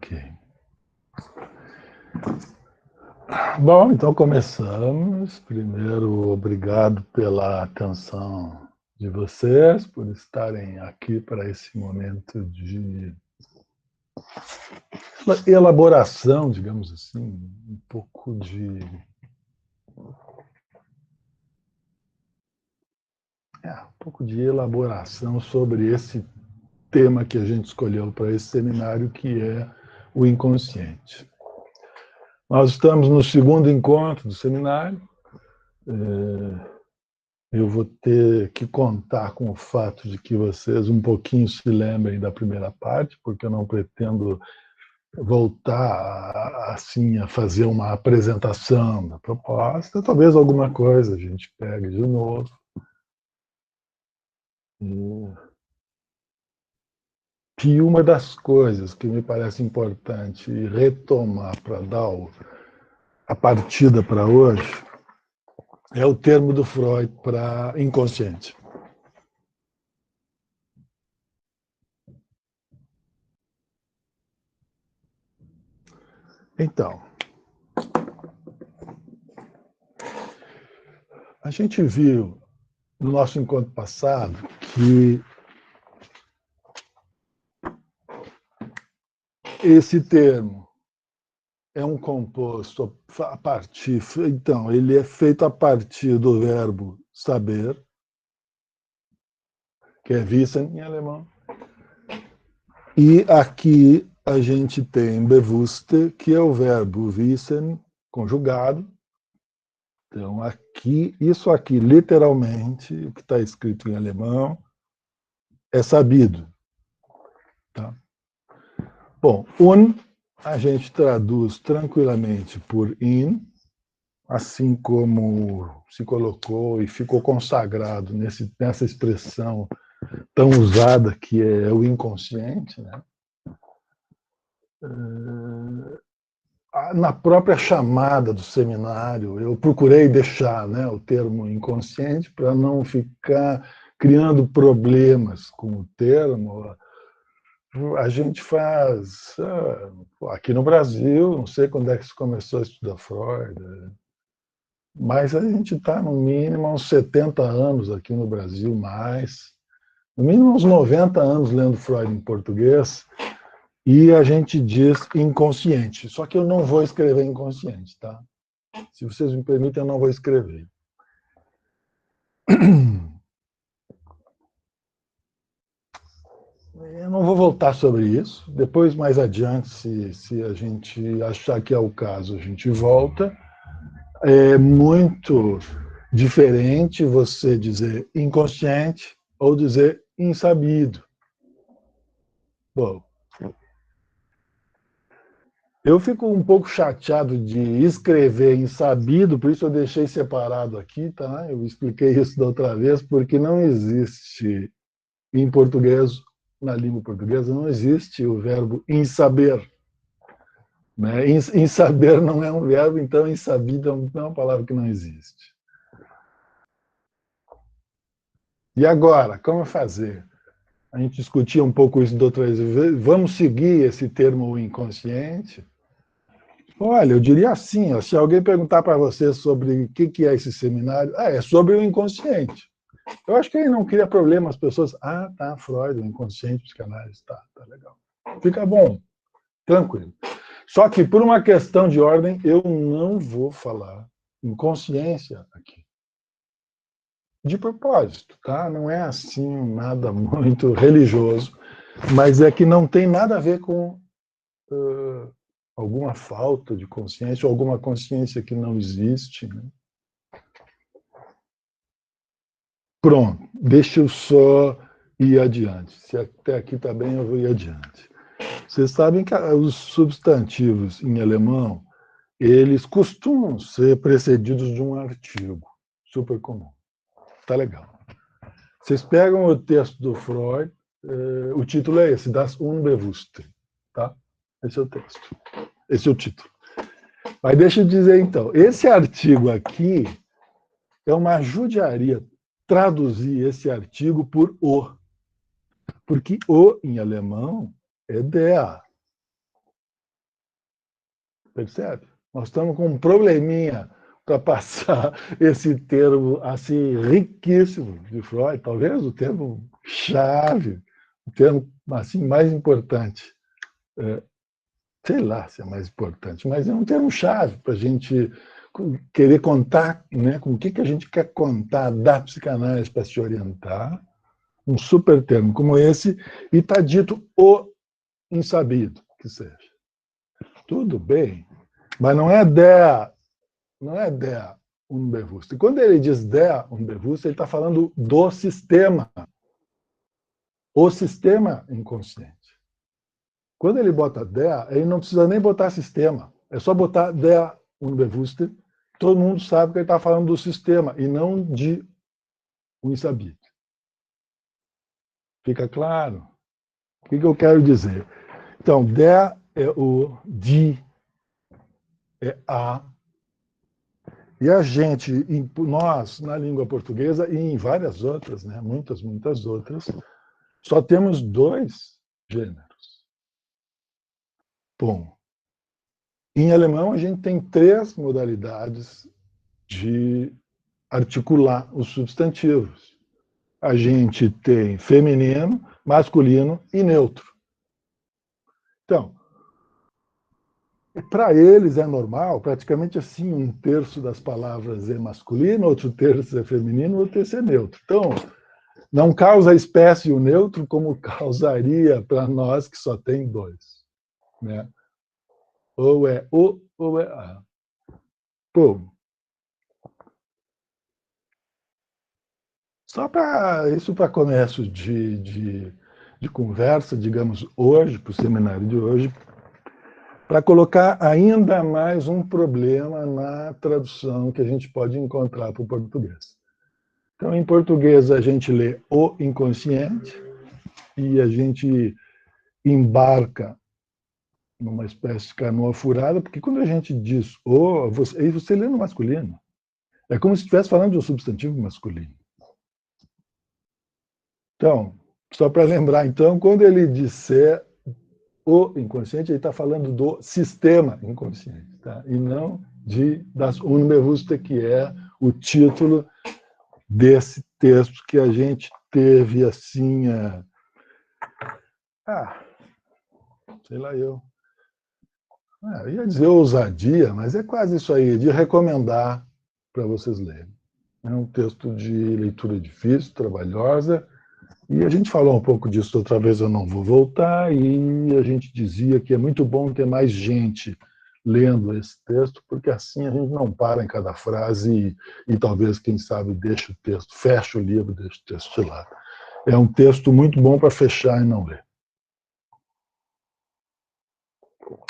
Ok. Bom, então começamos. Primeiro, obrigado pela atenção de vocês, por estarem aqui para esse momento de elaboração, digamos assim, um pouco de elaboração sobre esse tema que a gente escolheu para esse seminário, que é o inconsciente. Nós estamos no segundo encontro do seminário. Eu vou ter que contar com o fato de que vocês um pouquinho se lembrem da primeira parte, porque eu não pretendo voltar assim a fazer uma apresentação da proposta. Talvez alguma coisa a gente pegue de novo. E uma das coisas que me parece importante retomar para dar a partida para hoje é o termo do Freud para inconsciente. Então, a gente viu no nosso encontro passado que esse termo é um composto a partir, então, ele é feito a partir do verbo saber, que é wissen em alemão, e aqui a gente tem bewusste, que é o verbo wissen conjugado. Então, isso aqui, literalmente, o que está escrito em alemão, é sabido. Tá? Bom, a gente traduz tranquilamente por in, assim como se colocou e ficou consagrado nessa expressão tão usada que é o inconsciente, né? Na própria chamada do seminário, eu procurei deixar, né, o termo inconsciente para não ficar criando problemas com o termo. A gente faz, aqui no Brasil, não sei quando é que se começou a estudar Freud, mas a gente está, no mínimo, há uns 70 anos aqui no Brasil, mais, no mínimo uns 90 anos lendo Freud em português, e a gente diz inconsciente. Só que eu não vou escrever inconsciente, tá? Se vocês me permitem, eu não vou escrever. Eu não vou voltar sobre isso. Depois, mais adiante, se a gente achar que é o caso, a gente volta. É muito diferente você dizer inconsciente ou dizer insabido. Bom, eu fico um pouco chateado de escrever insabido, por isso eu deixei separado aqui, tá? Eu expliquei isso da outra vez, porque não existe em português, na língua portuguesa, não existe o verbo insaber. Né? Insaber não é um verbo, então insabido é uma palavra que não existe. E agora, como fazer? A gente discutia um pouco isso da outra vez. Vamos seguir esse termo inconsciente? Olha, eu diria assim, ó, se alguém perguntar para você sobre o que é esse seminário, é sobre o inconsciente. Eu acho que aí não cria problema as pessoas. Tá, Freud, o inconsciente, psicanálise, tá legal. Fica bom, tranquilo. Só que por uma questão de ordem, eu não vou falar em consciência aqui. De propósito, tá? Não é assim nada muito religioso, mas é que não tem nada a ver com alguma falta de consciência ou alguma consciência que não existe. Né? Pronto, deixa eu só ir adiante. Se até aqui está bem, eu vou ir adiante. Vocês sabem que os substantivos em alemão, eles costumam ser precedidos de um artigo, super comum. Tá legal. Vocês pegam o texto do Freud, o título é esse, Das Unbewusste. Tá? Esse é o texto. Esse é o título. Mas deixa eu dizer então, esse artigo aqui é uma judiaria traduzir esse artigo por o. Porque o, em alemão, é der. Percebe? Nós estamos com um probleminha para passar esse termo assim riquíssimo de Freud, talvez o termo chave, o termo assim mais importante. Sei lá se é mais importante, mas é um termo chave para a gente querer contar, né, com o que a gente quer contar da psicanálise para se orientar, um super termo como esse, e está dito o insabido, que seja. Tudo bem, mas não é der unbewusst. E quando ele diz der unbewusst, ele está falando do sistema, o sistema inconsciente. Quando ele bota der, ele não precisa nem botar sistema, é só botar der unbewusst. Todo mundo sabe que ele está falando do sistema e não de um insabido. Fica claro? O que eu quero dizer? Então, der é o de, é a. E a gente, nós, na língua portuguesa e em várias outras, né, muitas outras, só temos dois gêneros. Bom, em alemão a gente tem três modalidades de articular os substantivos. A gente tem feminino, masculino e neutro. Então, para eles é normal, praticamente assim, um terço das palavras é masculino, outro terço é feminino, outro terço é neutro. Então, não causa espécie o neutro como causaria para nós que só tem dois. Né? Ou é o ou é a. Pô, só para isso para começo de conversa, digamos, hoje, para o seminário de hoje, para colocar ainda mais um problema na tradução que a gente pode encontrar para o português. Então, em português, a gente lê o inconsciente e a gente embarca numa espécie de canoa furada, porque quando a gente diz o, você lê no masculino. É como se estivesse falando de um substantivo masculino. Então, só para lembrar, então, quando ele disser o inconsciente, ele está falando do sistema inconsciente, tá? E não das Unbewusste, que é o título desse texto que a gente teve assim, sei lá eu ia dizer ousadia, mas é quase isso aí, de recomendar para vocês lerem. É um texto de leitura difícil, trabalhosa, e a gente falou um pouco disso outra vez, eu não vou voltar, e a gente dizia que é muito bom ter mais gente lendo esse texto, porque assim a gente não para em cada frase e talvez, quem sabe, deixe o texto, feche o livro, deixe o texto de lado. É um texto muito bom para fechar e não ler.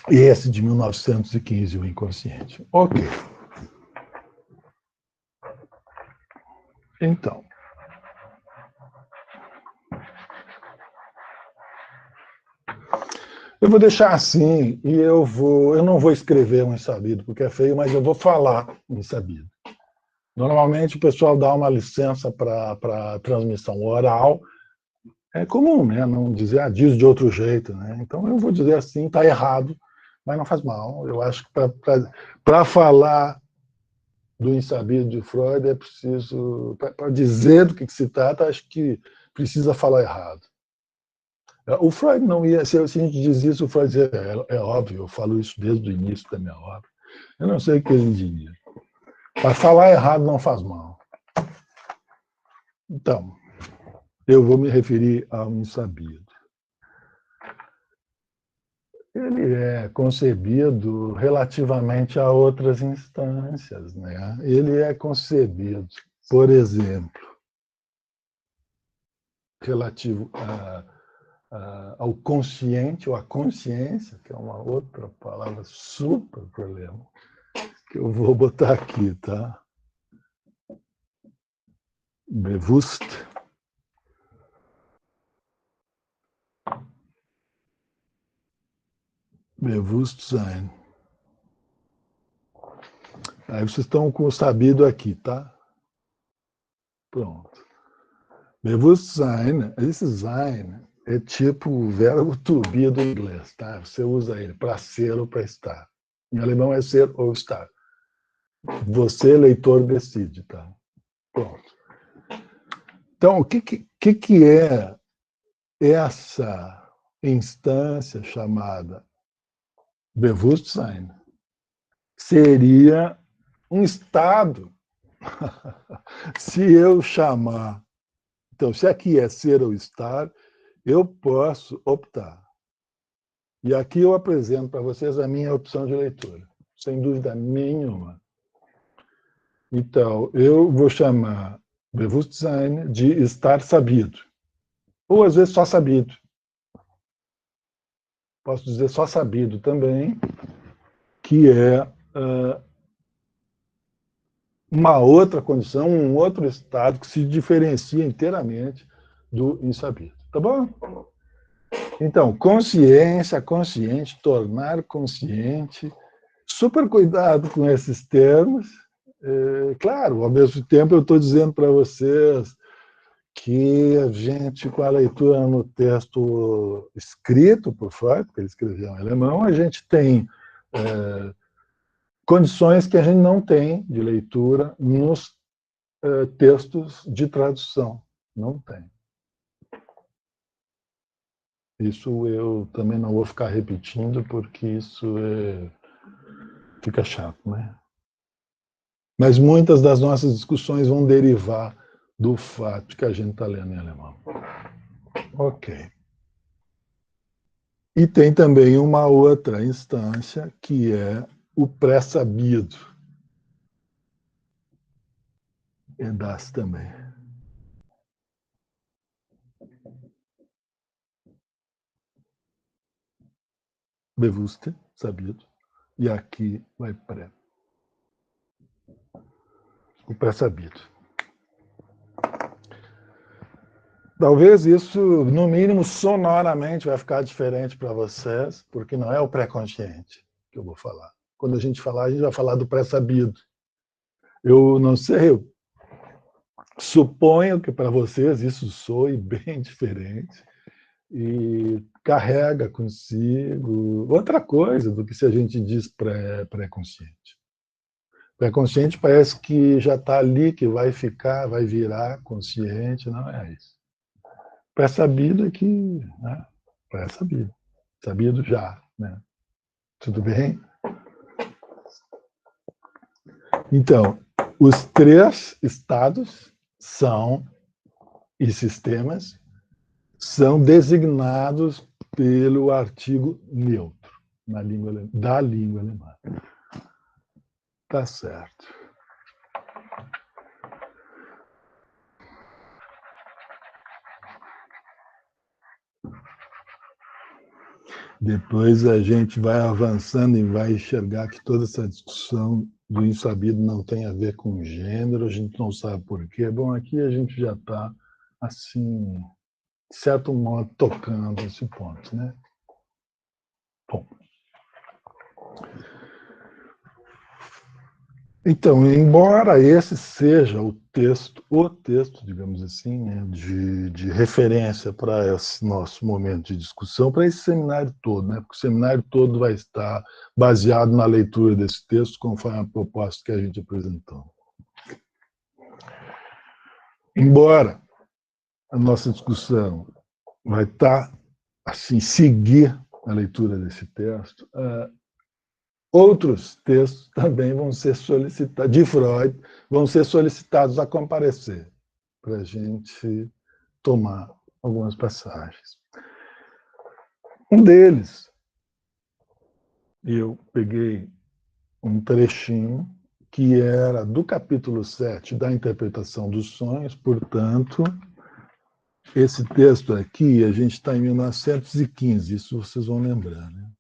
E esse de 1915, O Inconsciente. Ok. Então, eu vou deixar assim e eu não vou escrever um insabido, porque é feio, mas eu vou falar um insabido. Normalmente o pessoal dá uma licença para transmissão oral. É comum, né? Não dizer, diz de outro jeito, né? Então eu vou dizer assim, está errado, mas não faz mal. Eu acho que para falar do insabido de Freud é preciso, para dizer do que se trata, acho que precisa falar errado. O Freud não ia, se a gente diz isso, o Freud dizia, é óbvio, eu falo isso desde o início da minha obra. Eu não sei o que ele diria. Mas falar errado não faz mal. Então, eu vou me referir ao insabido. Ele é concebido relativamente a outras instâncias, né? Ele é concebido, por exemplo, relativo ao consciente ou à consciência, que é uma outra palavra super problema, que eu vou botar aqui, tá? Bewusst. Bewusstsein. Aí vocês estão com o sabido aqui, tá? Pronto. Bewusstsein, esse sein é tipo o verbo to be do inglês, tá? Você usa ele para ser ou para estar. Em alemão é ser ou estar. Você, leitor, decide, tá? Pronto. Então, o que é essa instância chamada Bewusstsein? Seria um estado. Se eu chamar... Então, se aqui é ser ou estar, eu posso optar. E aqui eu apresento para vocês a minha opção de leitura, sem dúvida nenhuma. Então, eu vou chamar Bewusstsein de estar sabido. Ou, às vezes, só sabido. Posso dizer só sabido também, que é uma outra condição, um outro estado que se diferencia inteiramente do insabido. Tá bom? Então, consciência, consciente, tornar consciente, super cuidado com esses termos. Claro, ao mesmo tempo eu estou dizendo para vocês que a gente, com a leitura no texto escrito por Freud, porque ele escreveu em alemão, a gente tem condições que a gente não tem de leitura nos textos de tradução. Não tem. Isso eu também não vou ficar repetindo, porque isso fica chato, né? Mas muitas das nossas discussões vão derivar do fato que a gente está lendo em alemão. Ok. E tem também uma outra instância, que é o pré-sabido. É das também. Bewusste, sabido. E aqui vai pré. O pré-sabido. Talvez isso, no mínimo, sonoramente vai ficar diferente para vocês, porque não é o pré-consciente que eu vou falar. Quando a gente falar, a gente vai falar do pré-sabido. Eu não sei, eu suponho que para vocês isso soe bem diferente e carrega consigo outra coisa do que se a gente diz pré-consciente. Pré-consciente parece que já está ali, que vai ficar, vai virar consciente, não é isso. Pré-sabido é que... Né? Pré-sabido. Sabido já. Né? Tudo bem? Então, os três estados e sistemas são designados pelo artigo neutro da língua alemã. Tá certo. Depois a gente vai avançando e vai enxergar que toda essa discussão do insabido não tem a ver com gênero, a gente não sabe por quê. Bom, aqui a gente já está, assim, de certo modo, tocando esse ponto, né? Bom. Então, embora esse seja o texto, digamos assim, né, de referência para esse nosso momento de discussão, para esse seminário todo, né, porque o seminário todo vai estar baseado na leitura desse texto, conforme a proposta que a gente apresentou. Embora a nossa discussão vai estar, assim, seguir a leitura desse texto, outros textos também vão ser solicitados, de Freud, vão ser solicitados a comparecer, para a gente tomar algumas passagens. Um deles, eu peguei um trechinho que era do capítulo 7 da interpretação dos sonhos, portanto, esse texto aqui, a gente está em 1915, isso vocês vão lembrar, né?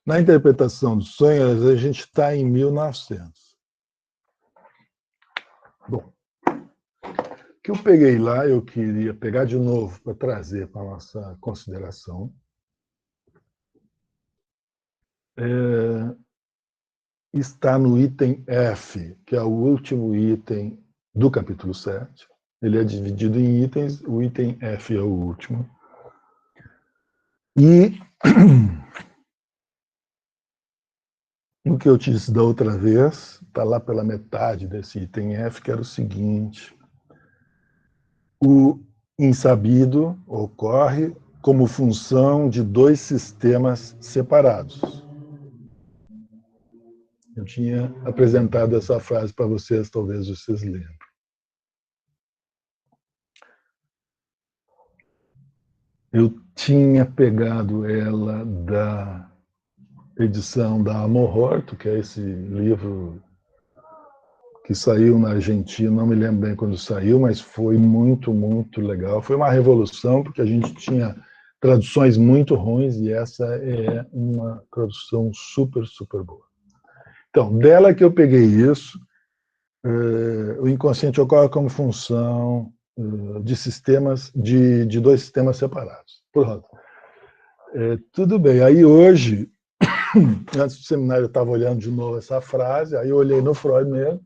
Na interpretação dos sonhos, a gente está em 1900. Bom, o que eu peguei lá, eu queria pegar de novo para trazer para a nossa consideração. Está no item F, que é o último item do capítulo 7. Ele é dividido em itens, o item F é o último. E O que eu te disse da outra vez, está lá pela metade desse item F, que era o seguinte: o insabido ocorre como função de dois sistemas separados. Eu tinha apresentado essa frase para vocês, talvez vocês lembrem. Eu tinha pegado ela da edição da Amororto, que é esse livro que saiu na Argentina, não me lembro bem quando saiu, mas foi muito, muito legal. Foi uma revolução, porque a gente tinha traduções muito ruins e essa é uma tradução super, super boa. Então, dela que eu peguei isso, o inconsciente ocorre como função de sistemas, de dois sistemas separados. Pronto. Tudo bem. Aí hoje, antes do seminário, eu estava olhando de novo essa frase, aí eu olhei no Freud mesmo,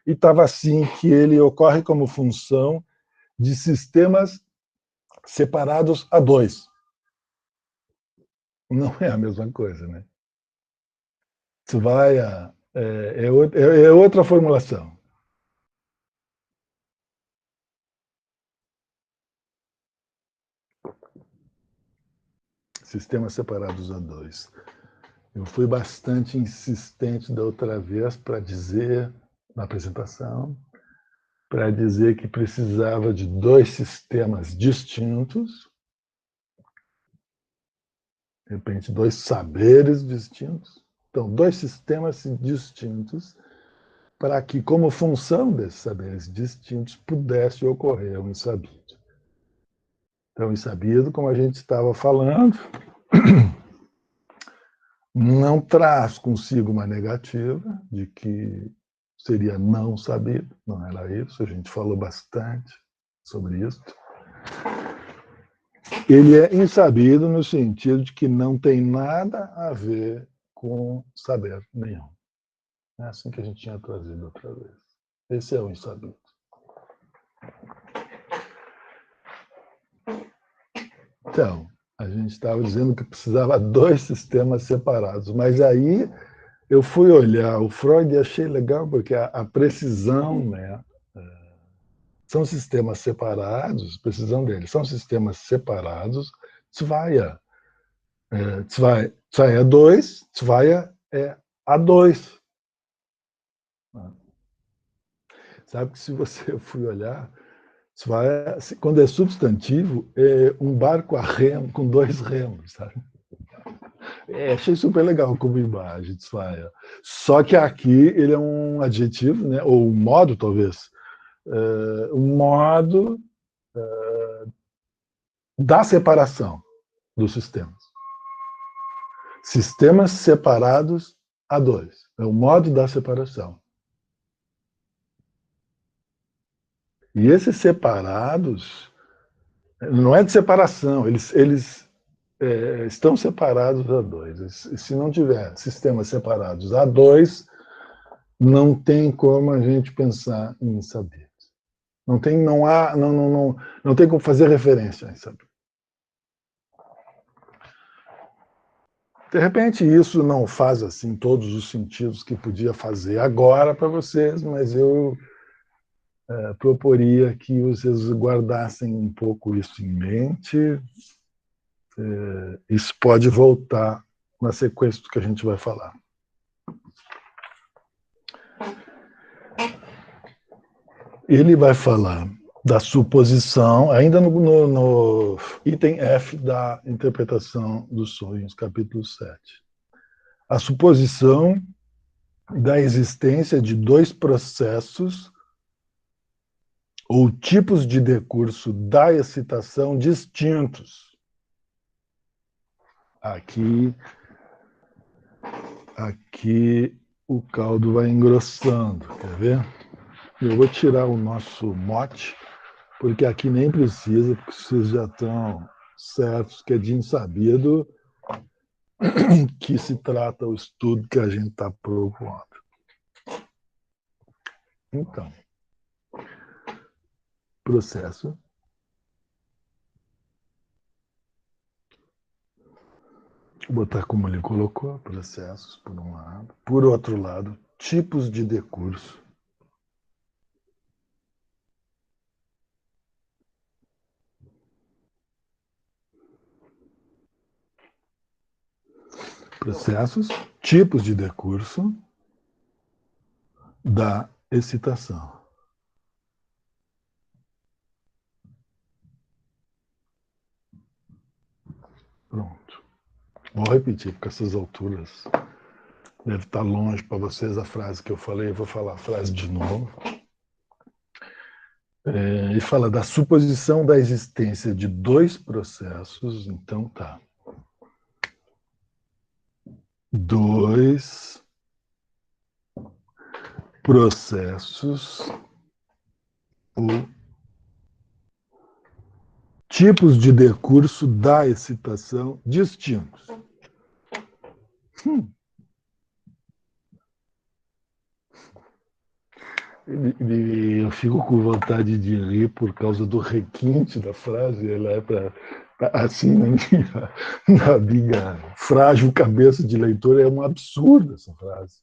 e estava assim, que ele ocorre como função de sistemas separados a dois. Não é a mesma coisa, né? Isso vai é outra formulação. Sistemas separados a dois. Eu fui bastante insistente da outra vez para dizer, na apresentação, para dizer que precisava de dois sistemas distintos, de repente, dois saberes distintos. Então, dois sistemas distintos para que, como função desses saberes distintos, pudesse ocorrer o insabido. Então, o insabido, como a gente estava falando, não traz consigo uma negativa de que seria não sabido, não era isso, a gente falou bastante sobre isso. Ele é insabido no sentido de que não tem nada a ver com saber nenhum. É assim que a gente tinha trazido outra vez. Esse é o insabido. Então, a gente estava dizendo que precisava dois sistemas separados, mas aí eu fui olhar o Freud e achei legal, porque a precisão, né, são sistemas separados, precisão dele, são sistemas separados, Zweia. Zweia é 2, Zweia é A2. Sabe que se você for olhar, Zweia, quando é substantivo, é um barco a remo, com dois remos, sabe? Achei super legal como imagem, Zweia. Só que aqui ele é um adjetivo, né, ou um modo, talvez, um modo da separação dos sistemas. Sistemas separados a dois. É o modo da separação. E esses separados, não é de separação, eles estão separados a dois. Se não tiver sistemas separados a dois, não tem como a gente pensar em saber. Não tem, não tem como fazer referência em saber. De repente, isso não faz assim todos os sentidos que podia fazer agora para vocês, mas eu proporia que vocês guardassem um pouco isso em mente. Isso pode voltar na sequência do que a gente vai falar. Ele vai falar da suposição, ainda no item F da interpretação dos sonhos, capítulo 7. A suposição da existência de dois processos ou tipos de decurso da excitação distintos. Aqui o caldo vai engrossando, quer ver? Eu vou tirar o nosso mote, porque aqui nem precisa, porque vocês já estão certos que é de insabido que se trata o estudo que a gente está propondo. Então, processo Vou botar como ele colocou, processos, por um lado. Por outro lado, tipos de decurso. Processos, tipos de decurso da excitação. Pronto. Vou repetir, porque essas alturas deve estar longe para vocês a frase que eu falei. Eu vou falar a frase de novo. E fala da suposição da existência de dois processos. Então, tá. Dois processos ou tipos de decurso da excitação distintos. Eu fico com vontade de rir por causa do requinte da frase. Ela é para assim, na minha frágil cabeça de leitor, é um absurdo essa frase.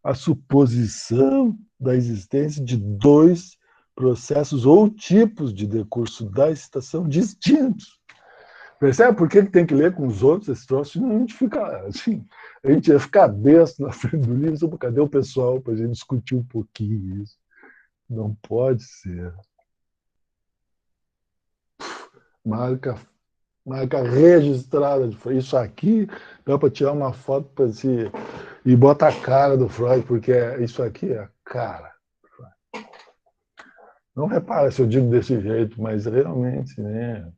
A suposição da existência de dois processos ou tipos de decurso da excitação distintos. Percebe por que tem que ler com os outros esse troço? Senão a gente fica assim, a gente ia ficar besta na frente do livro. Cadê o pessoal para a gente discutir um pouquinho isso? Não pode ser. Marca registrada. Isso aqui dá para tirar uma foto para si e bota a cara do Freud, porque isso aqui é a cara. Não repara se eu digo desse jeito, mas realmente, né?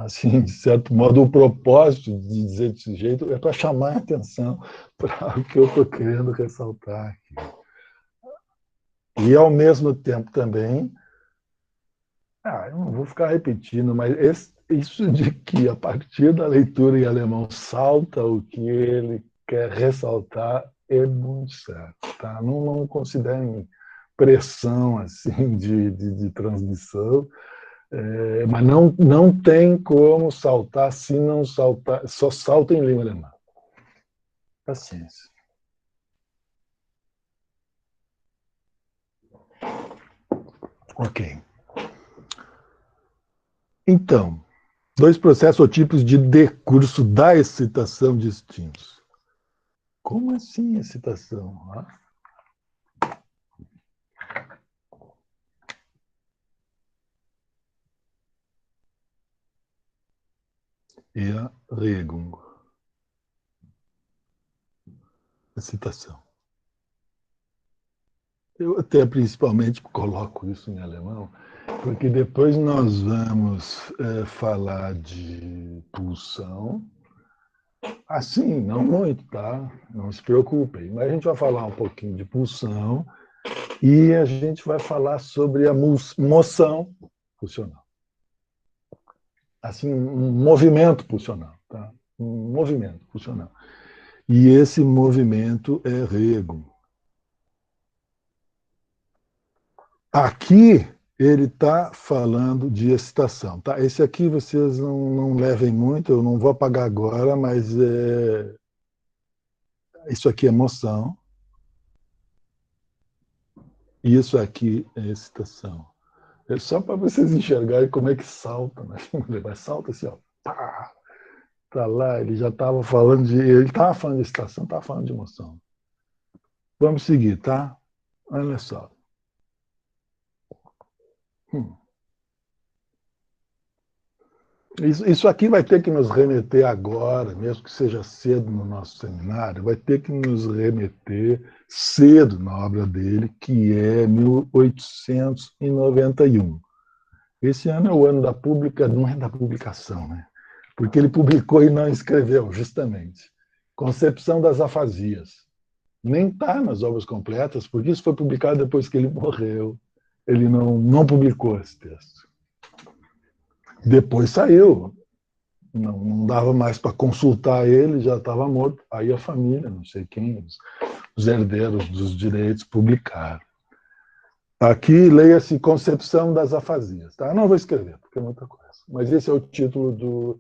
Assim, de certo modo, o propósito de dizer desse jeito é para chamar a atenção para o que eu estou querendo ressaltar aqui. E, ao mesmo tempo, também, eu não vou ficar repetindo, mas isso de que, a partir da leitura em alemão, salta o que ele quer ressaltar é muito certo. Tá? Não considerem pressão assim, de transmissão. Mas não tem como saltar se não saltar, só salta em língua alemã. Paciência. Ok. Então, dois processos ou tipos de decurso da excitação distintos. Como assim excitação? Erregung. Excitação. Eu até principalmente coloco isso em alemão, porque depois nós vamos falar de pulsão. Assim, não muito, tá? Não se preocupem. Mas a gente vai falar um pouquinho de pulsão e a gente vai falar sobre a moção pulsional. Assim, um movimento pulsional, tá? Um movimento pulsional. E esse movimento é rego. Aqui ele está falando de excitação, tá? Esse aqui vocês não levem muito, eu não vou apagar agora, mas isso aqui é moção. E isso aqui é excitação. É só para vocês enxergarem como é que salta, né? Mas salta assim, ó. Pá, tá lá, ele já estava falando de. Ele estava falando de excitação, estava falando de emoção. Vamos seguir, tá? Olha só. Isso aqui vai ter que nos remeter agora, mesmo que seja cedo no nosso seminário, vai ter que nos remeter cedo na obra dele, que é 1891. Esse ano é o ano da não é da publicação, né? Porque ele publicou e não escreveu, justamente. Concepção das afasias. Nem está nas obras completas, porque isso foi publicado depois que ele morreu. Ele não publicou esse texto. Depois saiu. Não dava mais para consultar ele, já estava morto. Aí a família, não sei quem, os herdeiros dos direitos publicaram. Aqui leia-se Concepção das Afasias. Tá? Eu não vou escrever, porque é muita coisa. Mas esse é o título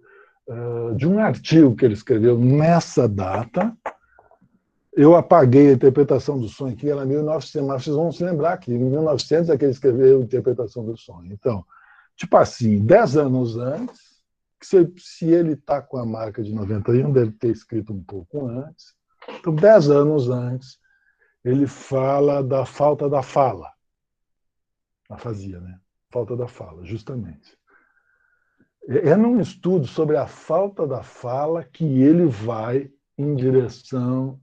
de um artigo que ele escreveu nessa data. Eu apaguei a interpretação do sonho, que era 1900, mas vocês vão se lembrar que em 1900 é que ele escreveu a interpretação do sonho. Então, tipo assim, 10 anos antes, se ele está com a marca de 91, deve ter escrito um pouco antes. Então, 10 anos antes, ele fala da falta da fala. Afasia, né? Falta da fala, justamente. É num estudo sobre a falta da fala que ele vai em direção.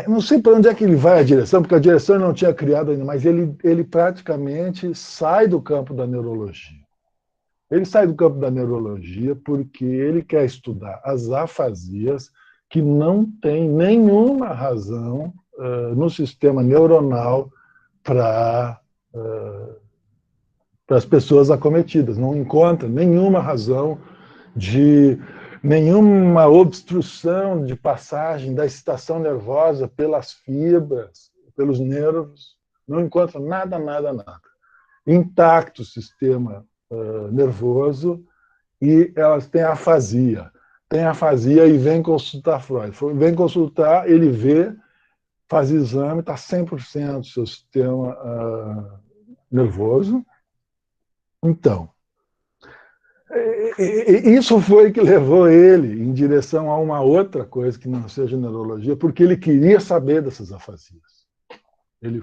Não sei para onde é que ele vai a direção, porque a direção ele não tinha criado ainda, mas ele praticamente sai do campo da neurologia. Ele sai do campo da neurologia porque ele quer estudar as afasias que não têm nenhuma razão no sistema neuronal para as pessoas acometidas. Não encontra nenhuma razão de nenhuma obstrução de passagem da excitação nervosa pelas fibras, pelos nervos. Não encontra nada, nada, nada. Intacto o sistema nervoso e elas têm afasia. Tem afasia e vem consultar Freud. Vem consultar, ele vê, faz exame, está 100% do seu sistema nervoso. Então, isso foi que levou ele em direção a uma outra coisa que não seja neurologia, porque ele queria saber dessas afasias. Ele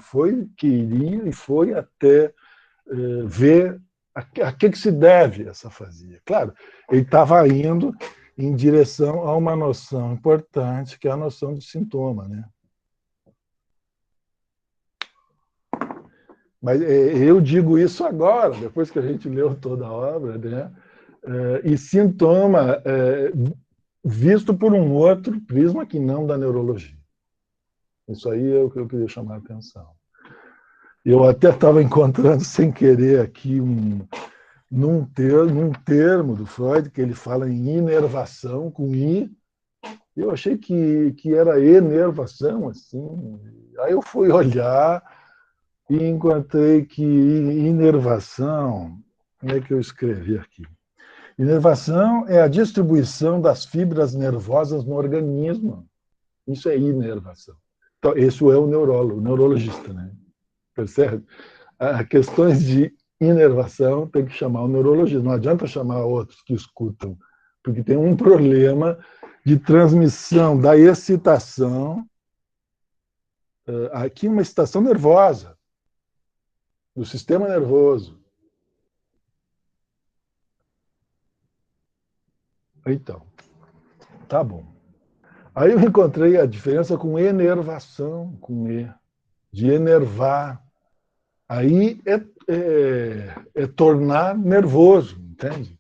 queria e foi até ver a que se deve essa afasia. Claro, ele estava indo em direção a uma noção importante, que é a noção de sintoma, né? Mas eu digo isso agora, depois que a gente leu toda a obra, né? E sintoma visto por um outro prisma que não da neurologia. Isso aí é o que eu queria chamar a atenção. Eu até estava encontrando sem querer aqui num termo do Freud, que ele fala em inervação, com I. Eu achei que era enervação, assim. Aí eu fui olhar e encontrei que inervação, como é que eu escrevi aqui? Inervação é a distribuição das fibras nervosas no organismo. Isso é inervação. Então, esse é o neurólogo, o neurologista, né? Percebe? As questões de inervação tem que chamar o neurologista. Não adianta chamar outros que escutam, porque tem um problema de transmissão da excitação. Aqui uma excitação nervosa, do sistema nervoso. Então, tá bom. Aí eu encontrei a diferença com enervação, com E, de enervar. Aí é tornar nervoso, entende?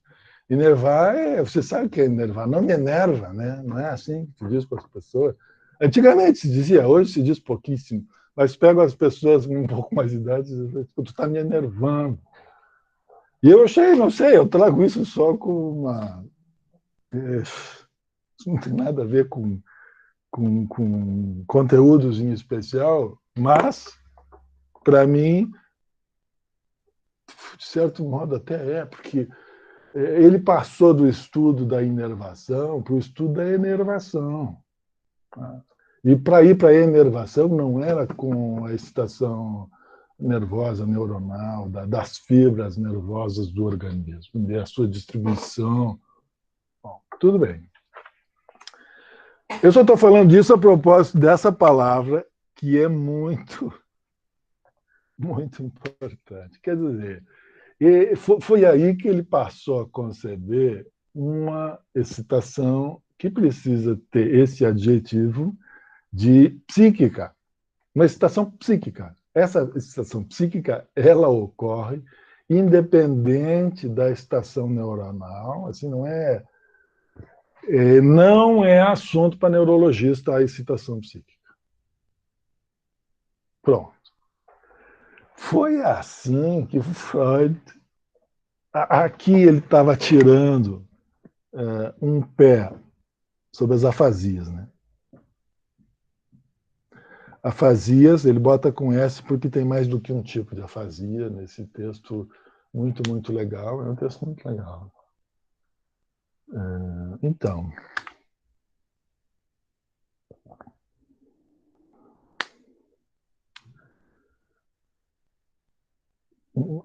Enervar você sabe o que é enervar, não me enerva, né? Não é assim que se diz para as pessoas. Antigamente se dizia, hoje se diz pouquíssimo, mas pego as pessoas com um pouco mais de idade e dizem, tu está me enervando. E eu achei, não sei, eu trago isso só com uma. Isso não tem nada a ver com conteúdos em especial, mas, para mim, de certo modo até porque ele passou do estudo da inervação para o estudo da enervação. Tá? E para ir para a enervação não era com a excitação nervosa, neuronal, das fibras nervosas do organismo, da sua distribuição. Bom, tudo bem. Eu só estou falando disso a propósito dessa palavra, que é muito, muito importante. Quer dizer, foi aí que ele passou a conceber uma excitação que precisa ter esse adjetivo de psíquica, uma excitação psíquica. Essa excitação psíquica, ela ocorre independente da excitação neuronal, assim, não é assunto para neurologista a excitação psíquica. Pronto. Foi assim que Freud, aqui ele estava tirando um pé sobre as afasias, né? Afasias, ele bota com S porque tem mais do que um tipo de afasia nesse texto muito, muito legal. É um texto muito legal. Então,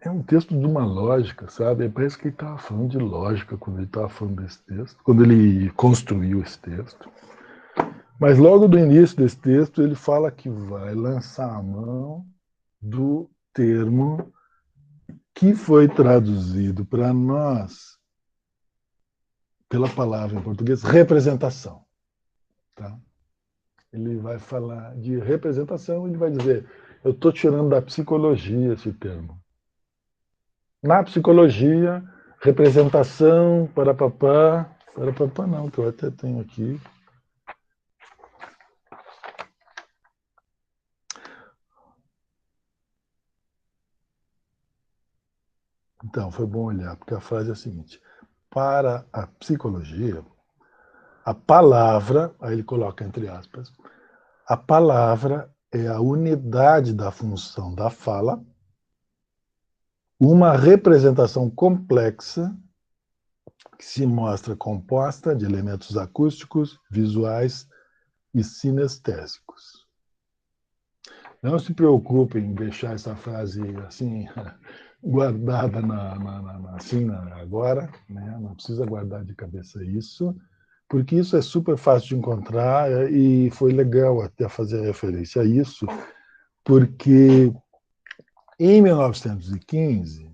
é um texto de uma lógica, sabe? Parece que ele estava falando de lógica quando ele estava falando desse texto, quando ele construiu esse texto. Mas logo no início desse texto, ele fala que vai lançar a mão do termo que foi traduzido para nós pela palavra em português representação. Tá? Ele vai falar de representação, ele vai dizer, eu estou tirando da psicologia esse termo. Na psicologia, representação, para papá não, que eu até tenho aqui. Então, foi bom olhar, porque a frase é a seguinte: para a psicologia, a palavra, aí ele coloca entre aspas, a palavra é a unidade da função da fala, uma representação complexa que se mostra composta de elementos acústicos, visuais e sinestésicos. Não se preocupe em deixar essa frase assim guardada assim agora, né? Não precisa guardar de cabeça isso, porque isso é super fácil de encontrar e foi legal até fazer referência a isso, porque em 1915,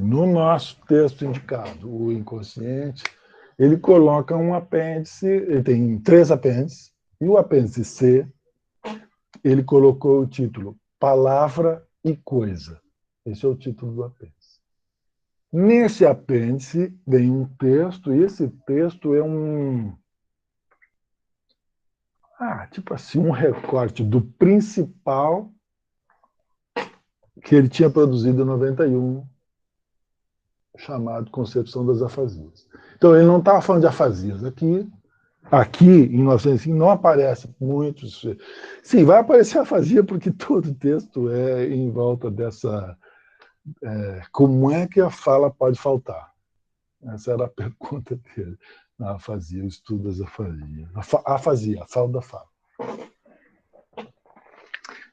no nosso texto indicado, o inconsciente, ele coloca um apêndice, ele tem 3 apêndices, e o apêndice C, ele colocou o título Palavra e Coisa. Esse é o título do apêndice. Nesse apêndice vem um texto, e esse texto é tipo assim, um recorte do principal que ele tinha produzido em 91, chamado Concepção das Afasias. Então, ele não estava falando de afasias. Aqui, em 1905, não aparece muitos. Sim, vai aparecer afasia, porque todo o texto é em volta dessa. Como é que a fala pode faltar? Essa era a pergunta dele na afasia, o estudo das afasias. Afasia, a falta da fala.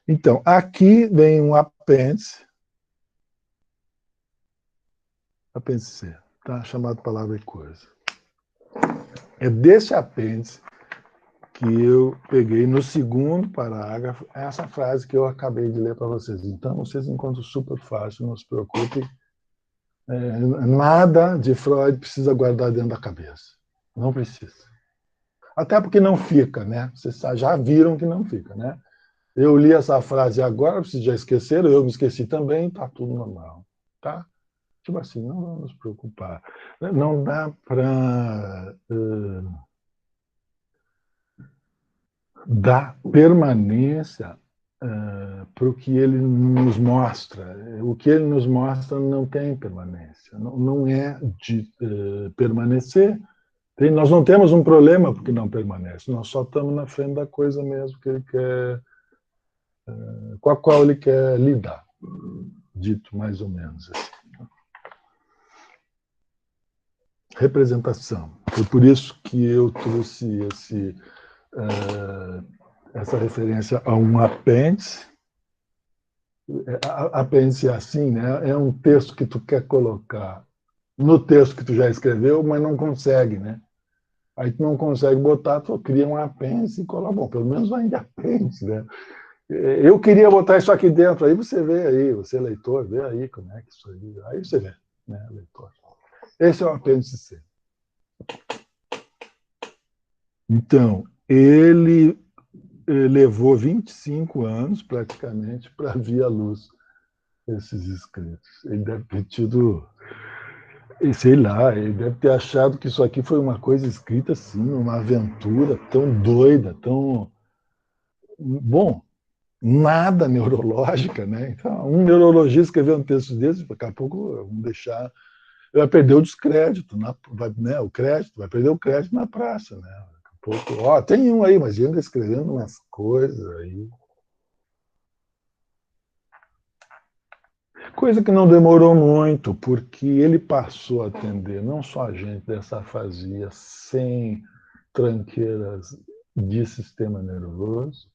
Então, aqui vem um apêndice C, tá? Chamado Palavra e Coisa. É desse apêndice que eu peguei no segundo parágrafo essa frase que eu acabei de ler para vocês. Então, vocês encontram super fácil, não se preocupem. Nada de Freud precisa guardar dentro da cabeça. Não precisa. Até porque não fica, né? Vocês já viram que não fica, né? Eu li essa frase agora, vocês já esqueceram, eu me esqueci também, tá tudo normal, tá? Tipo assim, não vamos nos preocupar. Não dá para dar permanência para o que ele nos mostra. O que ele nos mostra não tem permanência, não é de permanecer. Nós não temos um problema porque não permanece, nós só estamos na frente da coisa mesmo que ele quer, com a qual ele quer lidar, dito mais ou menos assim. Representação. Foi por isso que eu trouxe essa referência a um apêndice. Apêndice é assim, né? É um texto que tu quer colocar no texto que tu já escreveu, mas não consegue, né? Aí tu não consegue botar, tu cria um apêndice e coloca, bom, pelo menos vai de apêndice, né? Eu queria botar isso aqui dentro, aí você vê aí, você leitor, vê aí como é que isso aí você vê, né, leitor. Esse é o apêndice C. Então, ele levou 25 anos, praticamente, para vir à luz esses escritos. Ele deve ter tido, sei lá, ele deve ter achado que isso aqui foi uma coisa escrita assim, uma aventura tão doida, tão... Bom, nada neurológica, né? Então, um neurologista escreveu um texto desse, daqui a pouco vamos deixar... Vai perder o descrédito, vai perder o crédito na praça, né? pouco. Ó, tem um aí, mas ainda escrevendo umas coisas aí. Coisa que não demorou muito, porque ele passou a atender não só a gente dessa afasia sem tranqueiras de sistema nervoso,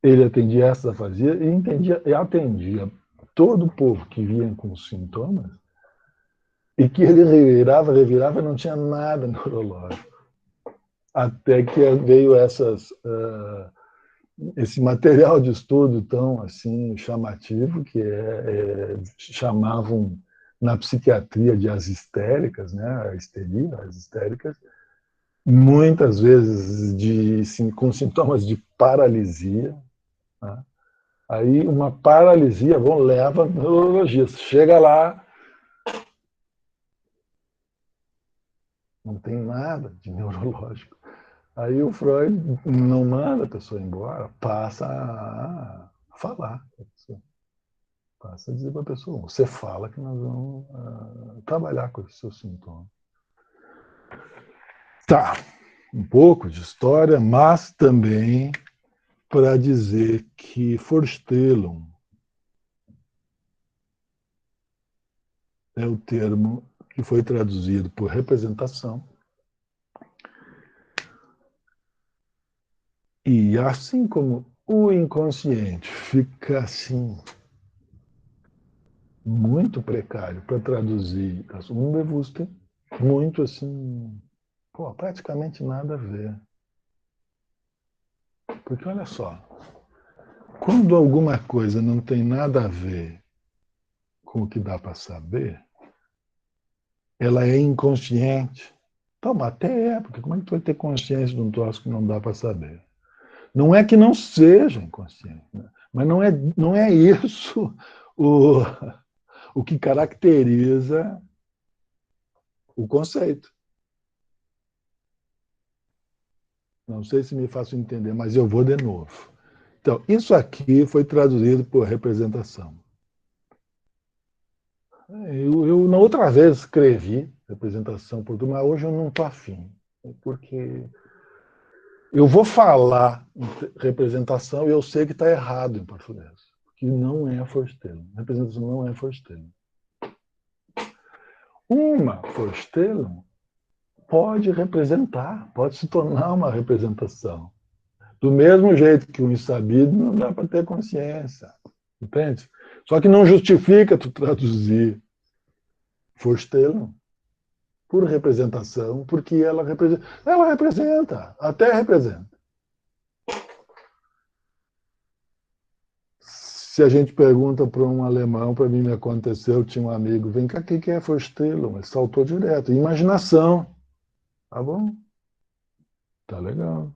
ele atendia essa afasia e atendia todo o povo que vinha com sintomas e que ele revirava, não tinha nada neurológico. Até que veio esse material de estudo tão assim chamativo, que chamavam na psiquiatria de as histéricas, né? A histeria, as histéricas, muitas vezes com sintomas de paralisia. Né? Aí uma paralisia, leva a neurologista. Chega lá, não tem nada de neurológico. Aí o Freud não manda a pessoa embora, passa a falar. Passa a dizer para a pessoa, você fala que nós vamos trabalhar com esses seus sintomas. Tá, um pouco de história, mas também para dizer que Forstelum é o termo que foi traduzido por representação. E assim como o inconsciente fica assim muito precário para traduzir as Unbewussten, muito assim, praticamente nada a ver. Porque olha só, quando alguma coisa não tem nada a ver com o que dá para saber, ela é inconsciente. Então, até porque como é que tu vai ter consciência de um troço que não dá para saber? Não é que não seja inconsciente, né? Mas não é isso o que caracteriza o conceito. Não sei se me faço entender, mas eu vou de novo. Então, isso aqui foi traduzido por representação. Eu na outra vez escrevi representação por tudo, mas hoje eu não estou afim. Porque eu vou falar em representação e eu sei que está errado em português. Que não é Forstelum. Representação não é Forstelum. Uma Forstelum pode representar, pode se tornar uma representação. Do mesmo jeito que o insabido não dá para ter consciência. Entende? Só que não justifica tu traduzir Forstelum por representação, porque ela representa, até representa. Se a gente pergunta para um alemão, para mim me aconteceu, tinha um amigo, vem cá, o que é Forstelum? Ele saltou direto. Imaginação. Tá bom? Tá legal.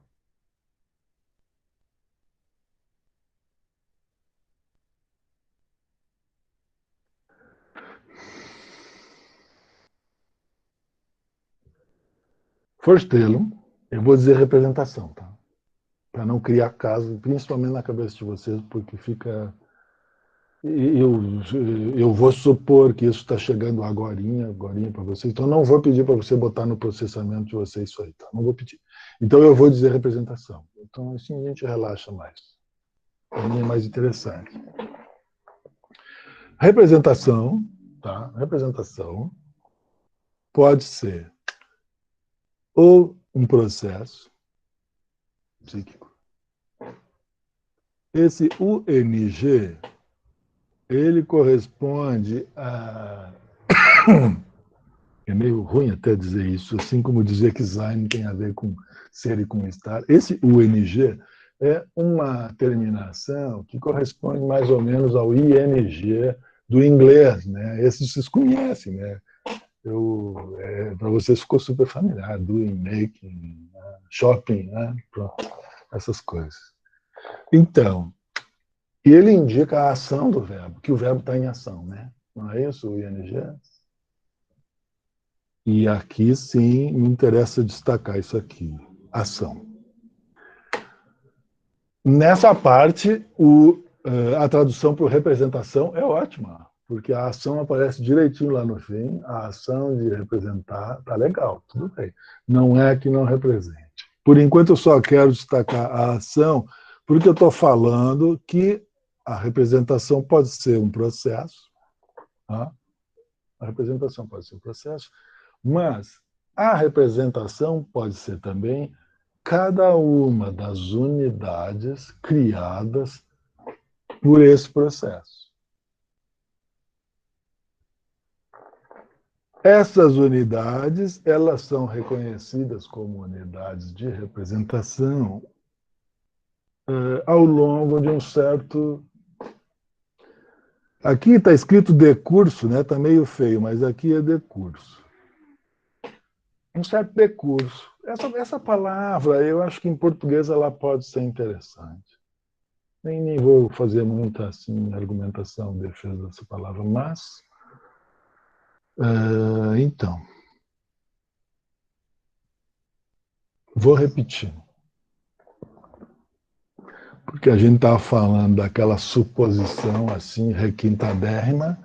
Forstelum, eu vou dizer representação, tá? Para não criar caso, principalmente na cabeça de vocês, porque fica. Eu vou supor que isso está chegando agorinha para vocês, então não vou pedir para você botar no processamento de vocês isso aí, tá? Não vou pedir. Então eu vou dizer representação. Então assim a gente relaxa mais. Para mim é mais interessante. Representação, tá? Representação pode ser ou um processo psíquico. Esse UNG, ele corresponde a... É meio ruim até dizer isso, assim como dizer que Sein tem a ver com ser e com estar. Esse UNG é uma terminação que corresponde mais ou menos ao ING do inglês, né? Esse vocês conhecem, né? Para vocês ficou super familiar, doing, making, shopping, né? Pronto, essas coisas. Então, ele indica a ação do verbo, que o verbo está em ação, né? Não é isso o ING? E aqui sim me interessa destacar isso aqui, ação. Nessa parte, a tradução por representação é ótima, porque a ação aparece direitinho lá no fim, a ação de representar, tá legal, tudo bem. Não é que não represente. Por enquanto, eu só quero destacar a ação, porque eu estou falando que a representação pode ser um processo, tá? A representação pode ser um processo, mas a representação pode ser também cada uma das unidades criadas por esse processo. Essas unidades, elas são reconhecidas como unidades de representação ao longo de um certo... Aqui está escrito decurso, né? Está meio feio, mas aqui é decurso. Um certo decurso. Essa palavra, eu acho que em português ela pode ser interessante. Nem vou fazer muita assim, argumentação em defesa dessa palavra, mas... então, vou repetir. Porque a gente estava falando daquela suposição assim requintadérrima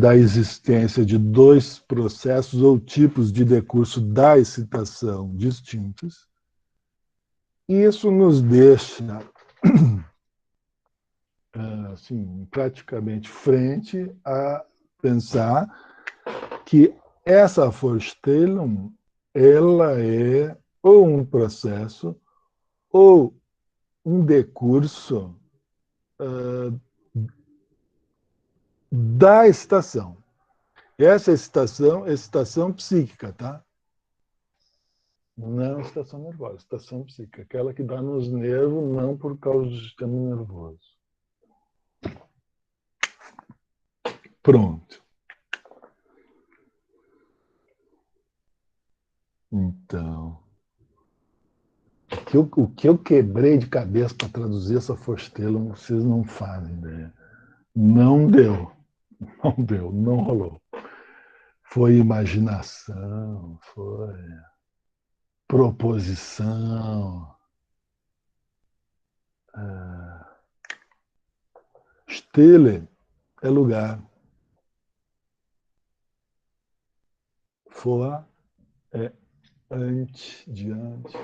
da existência de dois processos ou tipos de decurso da excitação distintos. E isso nos deixa assim, praticamente frente a pensar que essa Vorstellung ela é ou um processo ou um decurso da excitação. Essa excitação é excitação psíquica, tá? Não excitação nervosa, excitação psíquica, aquela que dá nos nervos, não por causa do sistema nervoso. Pronto. Então, o que eu quebrei de cabeça para traduzir essa Vorstellung, vocês não fazem ideia. Não deu, não rolou. Foi imaginação, foi proposição. Stille é lugar. For é ante, diante.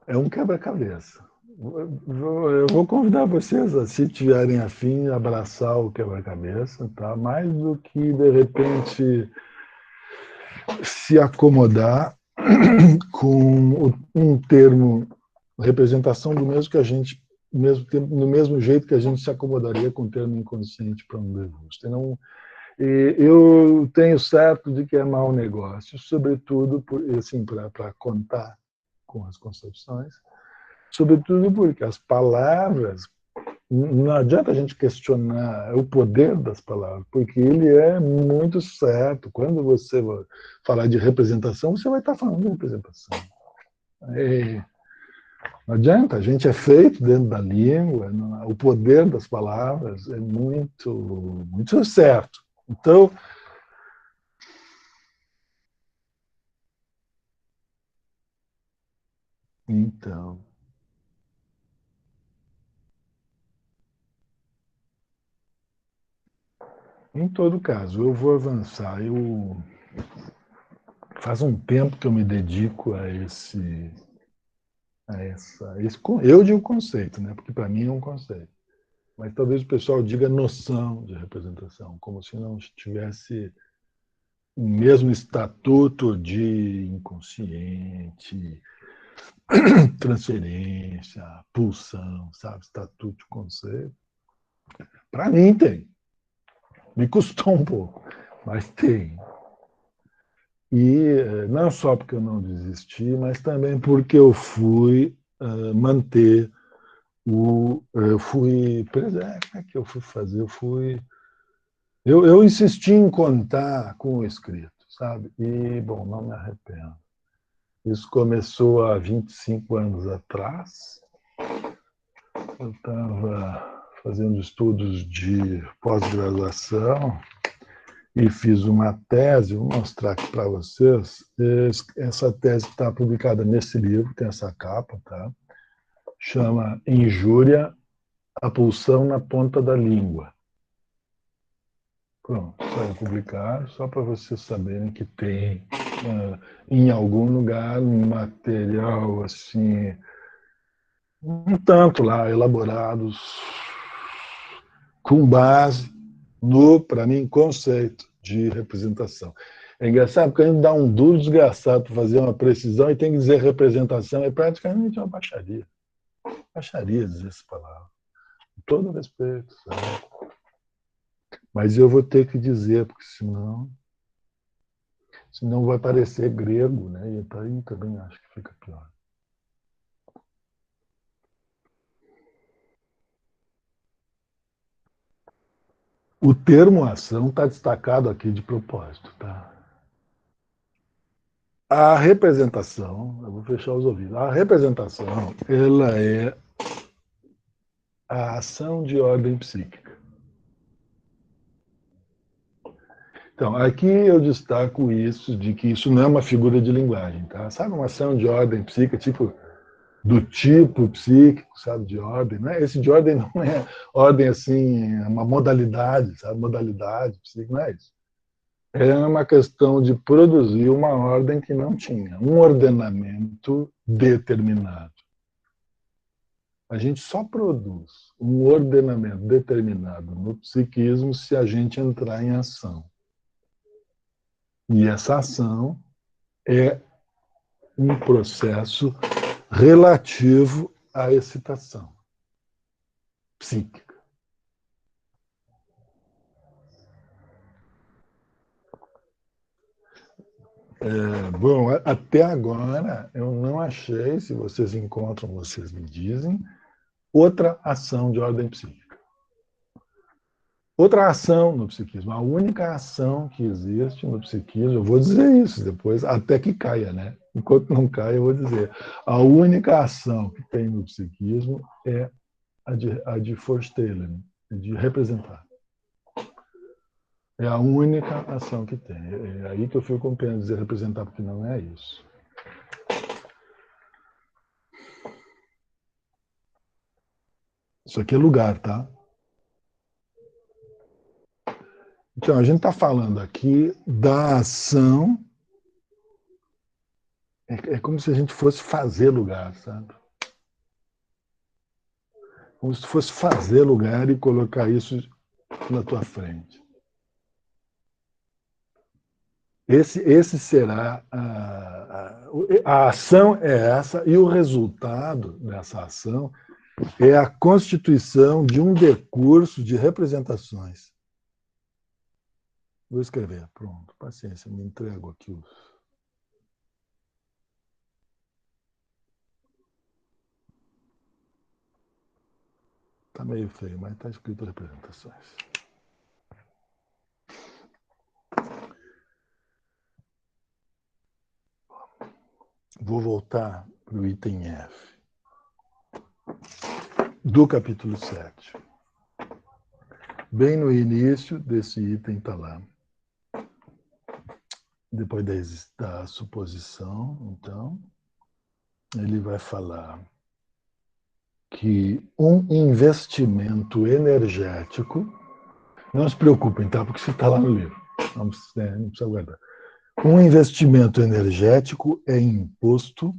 É um quebra-cabeça. Eu vou convidar vocês, se tiverem afim, a abraçar o quebra-cabeça, tá? Mais do que, de repente, se acomodar com um termo, representação do mesmo que a gente, no mesmo jeito que a gente se acomodaria com o termo inconsciente para um devoto. Então, eu tenho certo de que é mau negócio, sobretudo assim, para contar com as concepções, sobretudo porque as palavras, não adianta a gente questionar o poder das palavras, porque ele é muito certo. Quando você vai falar de representação, você vai estar falando de representação. Não adianta, a gente é feito dentro da língua, o poder das palavras é muito certo. Então, em todo caso, eu vou avançar. Faz um tempo que eu me dedico eu digo conceito, né? Porque para mim é um conceito. Mas talvez o pessoal diga noção de representação, como se não tivesse o mesmo estatuto de inconsciente, transferência, pulsão, sabe? Estatuto de conceito. Para mim tem. Me custou um pouco, mas tem. E não só porque eu não desisti, mas também porque eu fui manter eu fui, como é que eu fui fazer? Eu insisti em contar com o escrito, sabe? E, bom, não me arrependo. Isso começou há 25 anos atrás. Eu estava fazendo estudos de pós-graduação e fiz uma tese, vou mostrar aqui para vocês. Essa tese está publicada nesse livro, tem essa capa, tá? Chama Injúria, a pulsão na ponta da língua. Pronto, saiu publicado, só para vocês saberem que tem em algum lugar um material assim, um tanto lá elaborados com base no, para mim, conceito de representação. É engraçado porque a gente dá um duro desgraçado para fazer uma precisão e tem que dizer representação, é praticamente uma baixaria. Baixaria dizer essa palavra. Com todo respeito, sabe? Mas eu vou ter que dizer, porque senão vai parecer grego, né? E aí também acho que fica pior. O termo ação está destacado aqui de propósito, tá? A representação, eu vou fechar os ouvidos. A representação, ela é a ação de ordem psíquica. Então, aqui eu destaco isso, de que isso não é uma figura de linguagem, tá? Sabe uma ação de ordem psíquica, tipo, do tipo psíquico, sabe, de ordem, né? Esse de ordem não é ordem assim, é uma modalidade, sabe, modalidade psíquica, não é isso. É uma questão de produzir uma ordem que não tinha, um ordenamento determinado. A gente só produz um ordenamento determinado no psiquismo se a gente entrar em ação. E essa ação é um processo relativo à excitação psíquica. Bom, até agora eu não achei, se vocês encontram, vocês me dizem, outra ação de ordem psíquica. Outra ação no psiquismo, a única ação que existe no psiquismo, eu vou dizer isso depois, até que caia, né? Enquanto não caia, eu vou dizer. A única ação que tem no psiquismo é a de Forstellen, de representar. É a única ação que tem. É aí que eu fico com pena de dizer representar, porque não é isso. Isso aqui é lugar, tá? Então, a gente está falando aqui da ação. É como se a gente fosse fazer lugar, sabe? Como se fosse fazer lugar e colocar isso na tua frente. Esse será a ação é essa, e o resultado dessa ação é a constituição de um decurso de representações. Vou escrever, pronto, paciência, me entrego aqui os. Está meio feio, mas está escrito representações. Vou voltar para o item F do capítulo 7. Bem no início desse item está lá. Depois da suposição, então, ele vai falar que um investimento energético, não se preocupem, tá? Porque isso está lá no livro, não precisa guardar. Um investimento energético é imposto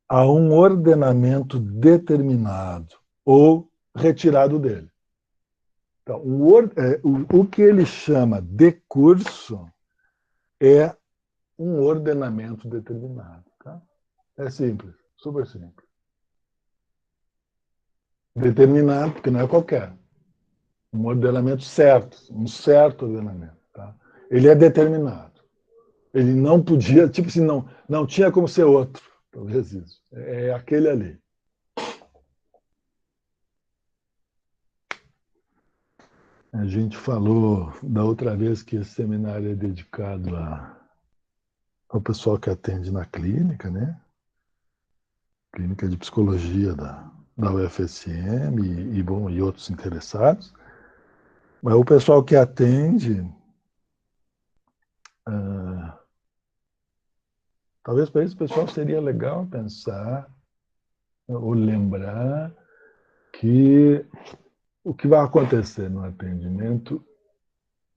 a um ordenamento determinado ou retirado dele. Então, o que ele chama de curso é um ordenamento determinado. Tá? É simples, super simples. Determinado, porque não é qualquer. Um ordenamento certo, um certo ordenamento. Tá? Ele é determinado. Ele não podia, tipo assim, não tinha como ser outro. Talvez isso. É aquele ali. A gente falou da outra vez que esse seminário é dedicado ao pessoal que atende na clínica, né? Clínica de Psicologia da UFSM e outros interessados. Mas o pessoal que atende, talvez para esse pessoal seria legal pensar ou lembrar que o que vai acontecer no atendimento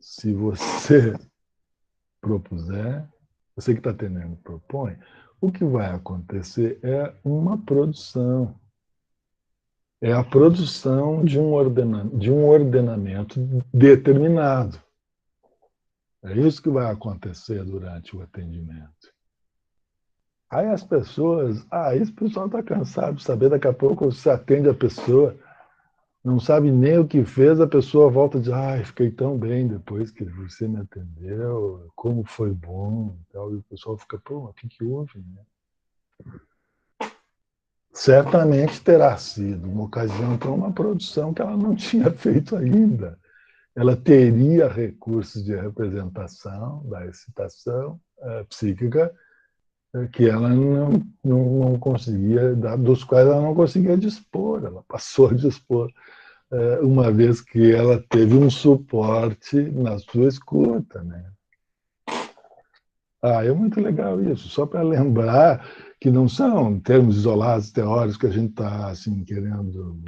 se você propuser, você que está atendendo propõe, o que vai acontecer é uma produção. É a produção de um ordenamento determinado. É isso que vai acontecer durante o atendimento. Aí as pessoas, esse pessoal está cansado de saber, daqui a pouco você atende a pessoa, não sabe nem o que fez, a pessoa volta e diz, fiquei tão bem depois que você me atendeu, como foi bom, e tal, e o pessoal fica, pô, o que houve, né? Certamente terá sido uma ocasião para uma produção que ela não tinha feito ainda. Ela teria recursos de representação da excitação psíquica que ela não conseguia, dos quais ela não conseguia dispor. Ela passou a dispor uma vez que ela teve um suporte na sua escuta, né? É muito legal isso, só para lembrar que não são termos isolados, teóricos, que a gente está assim, querendo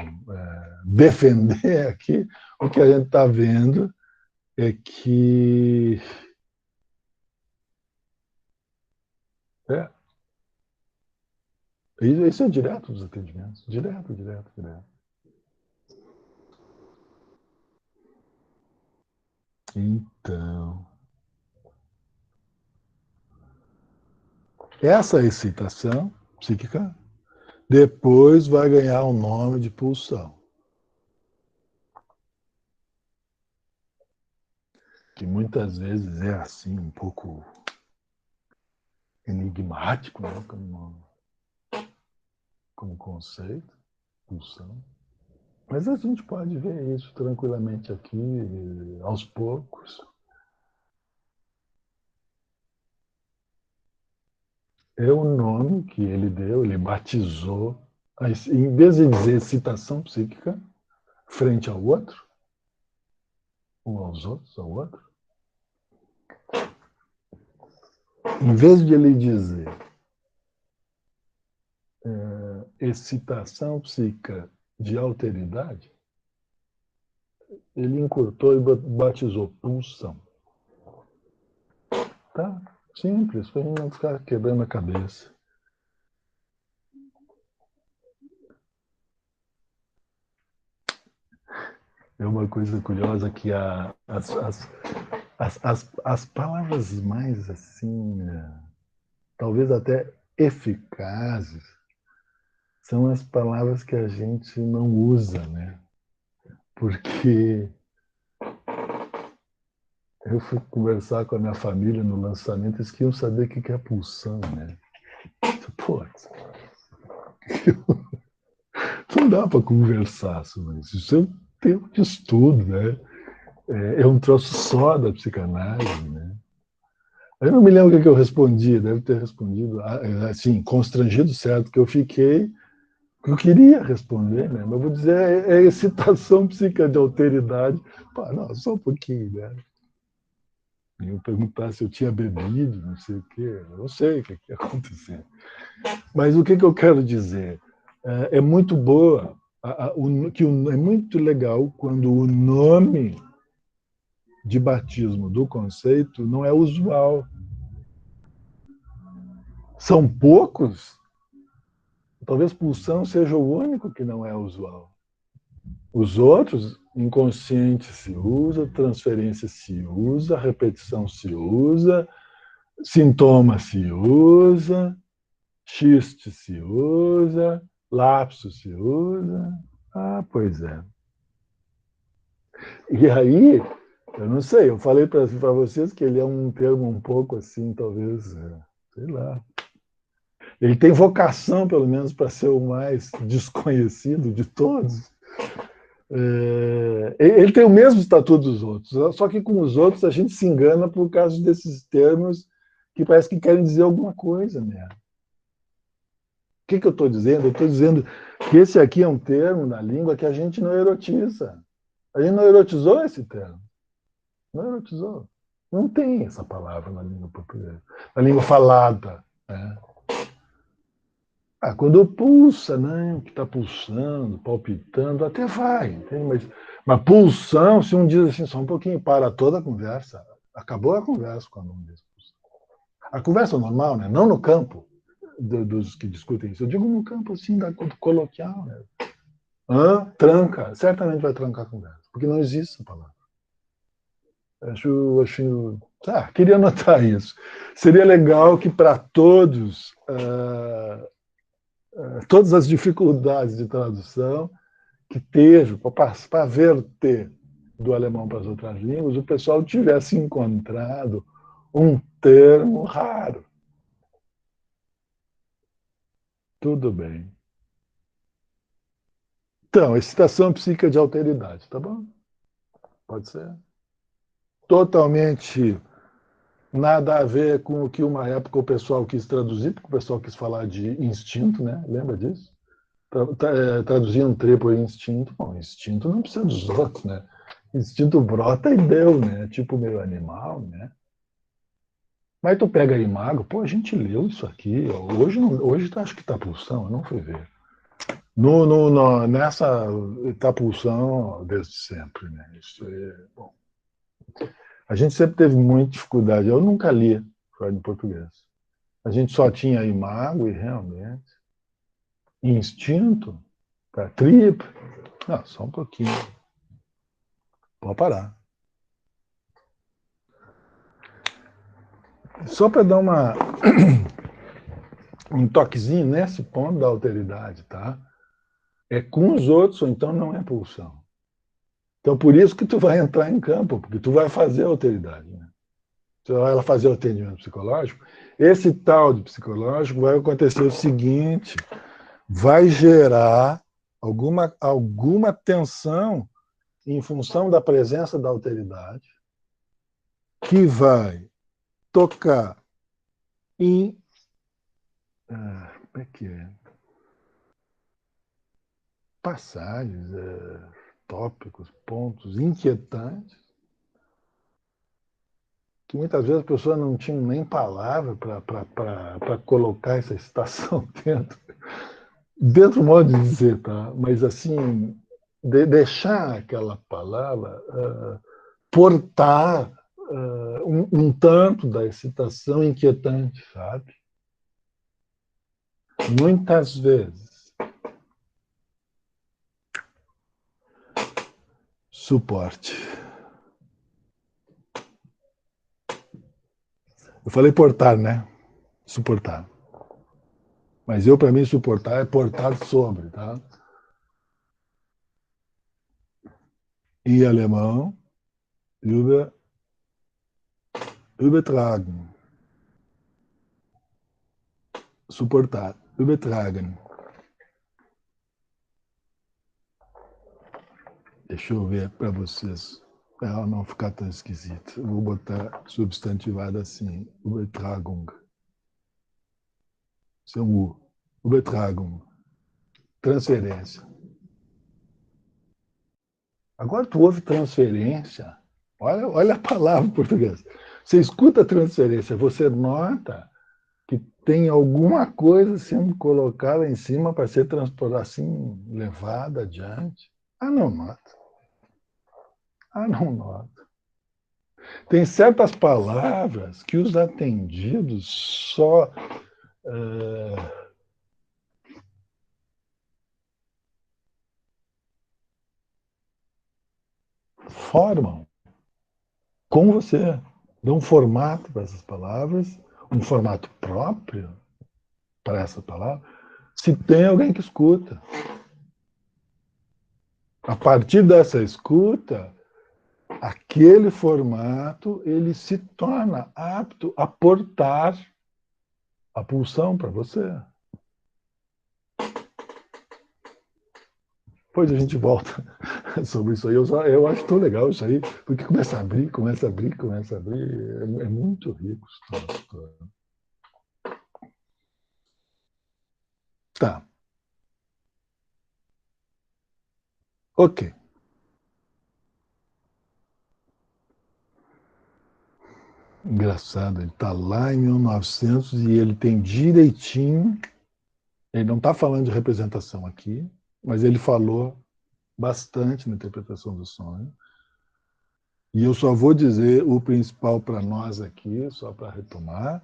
defender aqui. O que a gente está vendo é que isso é direto dos atendimentos, direto. Então, essa excitação psíquica depois vai ganhar o nome de pulsão, que muitas vezes é assim um pouco enigmático, né, como conceito, pulsão. Mas a gente pode ver isso tranquilamente aqui, aos poucos. É o nome que ele deu, ele batizou, em vez de dizer excitação psíquica, frente ao outro, ou aos outros, ao outro, em vez de ele dizer excitação psíquica de alteridade, ele encurtou e batizou pulsão. Tá? Simples, para a gente não ficar quebrando a cabeça. É uma coisa curiosa que as palavras mais assim, talvez até eficazes, são as palavras que a gente não usa, né? Porque eu fui conversar com a minha família no lançamento, eles queriam saber o que é pulsão, né? Pô, não dá para conversar sobre isso. Isso é um tempo de estudo, né? É um troço só da psicanálise, né? Eu não me lembro o que eu respondi, deve ter respondido assim, constrangido, certo, que eu fiquei. Eu queria responder, né? Mas vou dizer, é excitação psíquica de alteridade. Pá, não, só um pouquinho, né? Eu perguntar se eu tinha bebido, não sei o quê. Eu não sei o que ia acontecer. Mas o que eu quero dizer? É muito boa, é muito legal quando o nome de batismo do conceito não é usual. São poucos, talvez pulsão seja o único que não é usual. Os outros, inconsciente se usa, transferência se usa, repetição se usa, sintoma se usa, xiste se usa, lapso se usa. Pois é. E aí, eu não sei, eu falei para vocês que ele é um termo um pouco assim, talvez, sei lá. Ele tem vocação, pelo menos, para ser o mais desconhecido de todos. Ele tem o mesmo estatuto dos outros, só que com os outros a gente se engana por causa desses termos que parece que querem dizer alguma coisa mesmo. O que eu estou dizendo? Eu estou dizendo que esse aqui é um termo na língua que a gente não erotiza. A gente não erotizou esse termo. Não erotizou. Não tem essa palavra na língua portuguesa. Na língua falada. Né? Quando pulsa, né, que está pulsando, palpitando, até vai, entende? Mas pulsão, se um diz assim, só um pouquinho, para toda a conversa, acabou a conversa quando um diz pulsão. A conversa normal, né, não no campo dos que discutem isso, eu digo no campo assim, do coloquial, né? Tranca, certamente vai trancar a conversa, porque não existe essa palavra. Queria anotar isso. Seria legal que para todos, todas as dificuldades de tradução que teve, para verter do alemão para as outras línguas, o pessoal tivesse encontrado um termo raro. Tudo bem. Então, excitação psíquica de alteridade, tá bom? Pode ser. Totalmente nada a ver com o que uma época o pessoal quis traduzir, porque o pessoal quis falar de instinto, né? Lembra disso? Traduziam trepo por instinto. Bom, instinto não precisa dos outros, né? Instinto brota e deu, né? Tipo meio animal, né? Mas tu pega aí mago, pô, a gente leu isso aqui. Hoje, não, hoje acho que tá pulsão, eu não fui ver. Nessa tá pulsão desde sempre, né? Isso bom. A gente sempre teve muita dificuldade. Eu nunca li Freud em português. A gente só tinha imago e realmente instinto para trip. Não, só um pouquinho. Pode parar. Só para dar um toquezinho nesse ponto da alteridade, tá? É com os outros, ou então não é pulsão. Então, por isso que tu vai entrar em campo, porque tu vai fazer a alteridade. Né? Tu vai fazer o atendimento psicológico. Esse tal de psicológico vai acontecer o seguinte, vai gerar alguma tensão em função da presença da alteridade, que vai tocar em... como é que é? Passagens, tópicos, pontos inquietantes, que muitas vezes a pessoa não tinha nem palavra para colocar essa excitação dentro do modo de dizer, tá? Mas assim, deixar aquela palavra portar um tanto da excitação inquietante, sabe? Muitas vezes. Suporte. Eu falei portar, né? Suportar. Mas eu, para mim, suportar é portar sobre, tá? Em alemão, übertragen. Suportar. Übertragen. Deixa eu ver para vocês. Para ela não ficar tão esquisita. Eu vou botar substantivado assim. Übertragung. Isso é um U. Übertragung. Transferência. Agora tu ouve transferência. Olha a palavra em português. Você escuta transferência, você nota que tem alguma coisa sendo colocada em cima para ser transportada assim, levada adiante. Não nota. Não nota. Tem certas palavras que os atendidos só formam com você. Dão um formato para essas palavras, um formato próprio para essa palavra, se tem alguém que escuta. A partir dessa escuta, aquele formato ele se torna apto a portar a pulsão para você. Depois a gente volta sobre isso aí. Eu acho tão legal isso aí, porque começa a abrir, começa a abrir, começa a abrir. É muito rico isso. Tá. Ok. Engraçado, ele está lá em 1900 e ele tem direitinho Ele não está falando de representação aqui, mas ele falou bastante na interpretação do sonho. E eu só vou dizer o principal para nós aqui, só para retomar.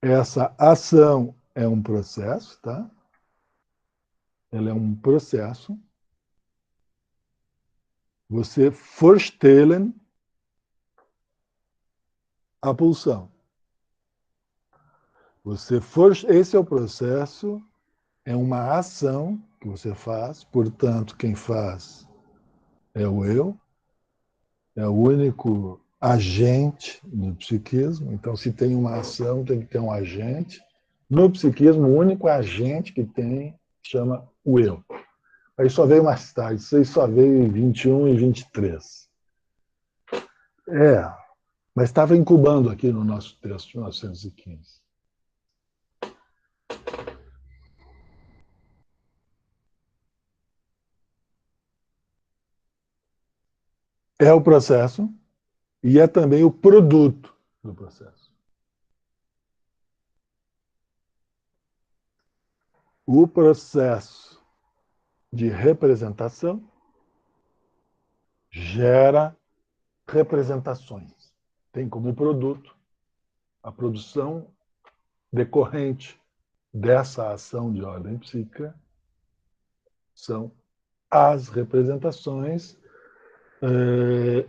Essa ação é um processo, tá? Ela é um processo. Você vorstellen a pulsão. Esse é o processo, é uma ação que você faz, portanto, quem faz é o eu, é o único agente no psiquismo. Então, se tem uma ação, tem que ter um agente. No psiquismo, o único agente que tem chama o eu. Aí só veio mais tarde, isso aí só veio em 21 e 23. Mas estava incubando aqui no nosso texto de 1915. É o processo e é também o produto do processo. O processo de representação gera representações. Tem como produto a produção decorrente dessa ação de ordem psíquica são as representações,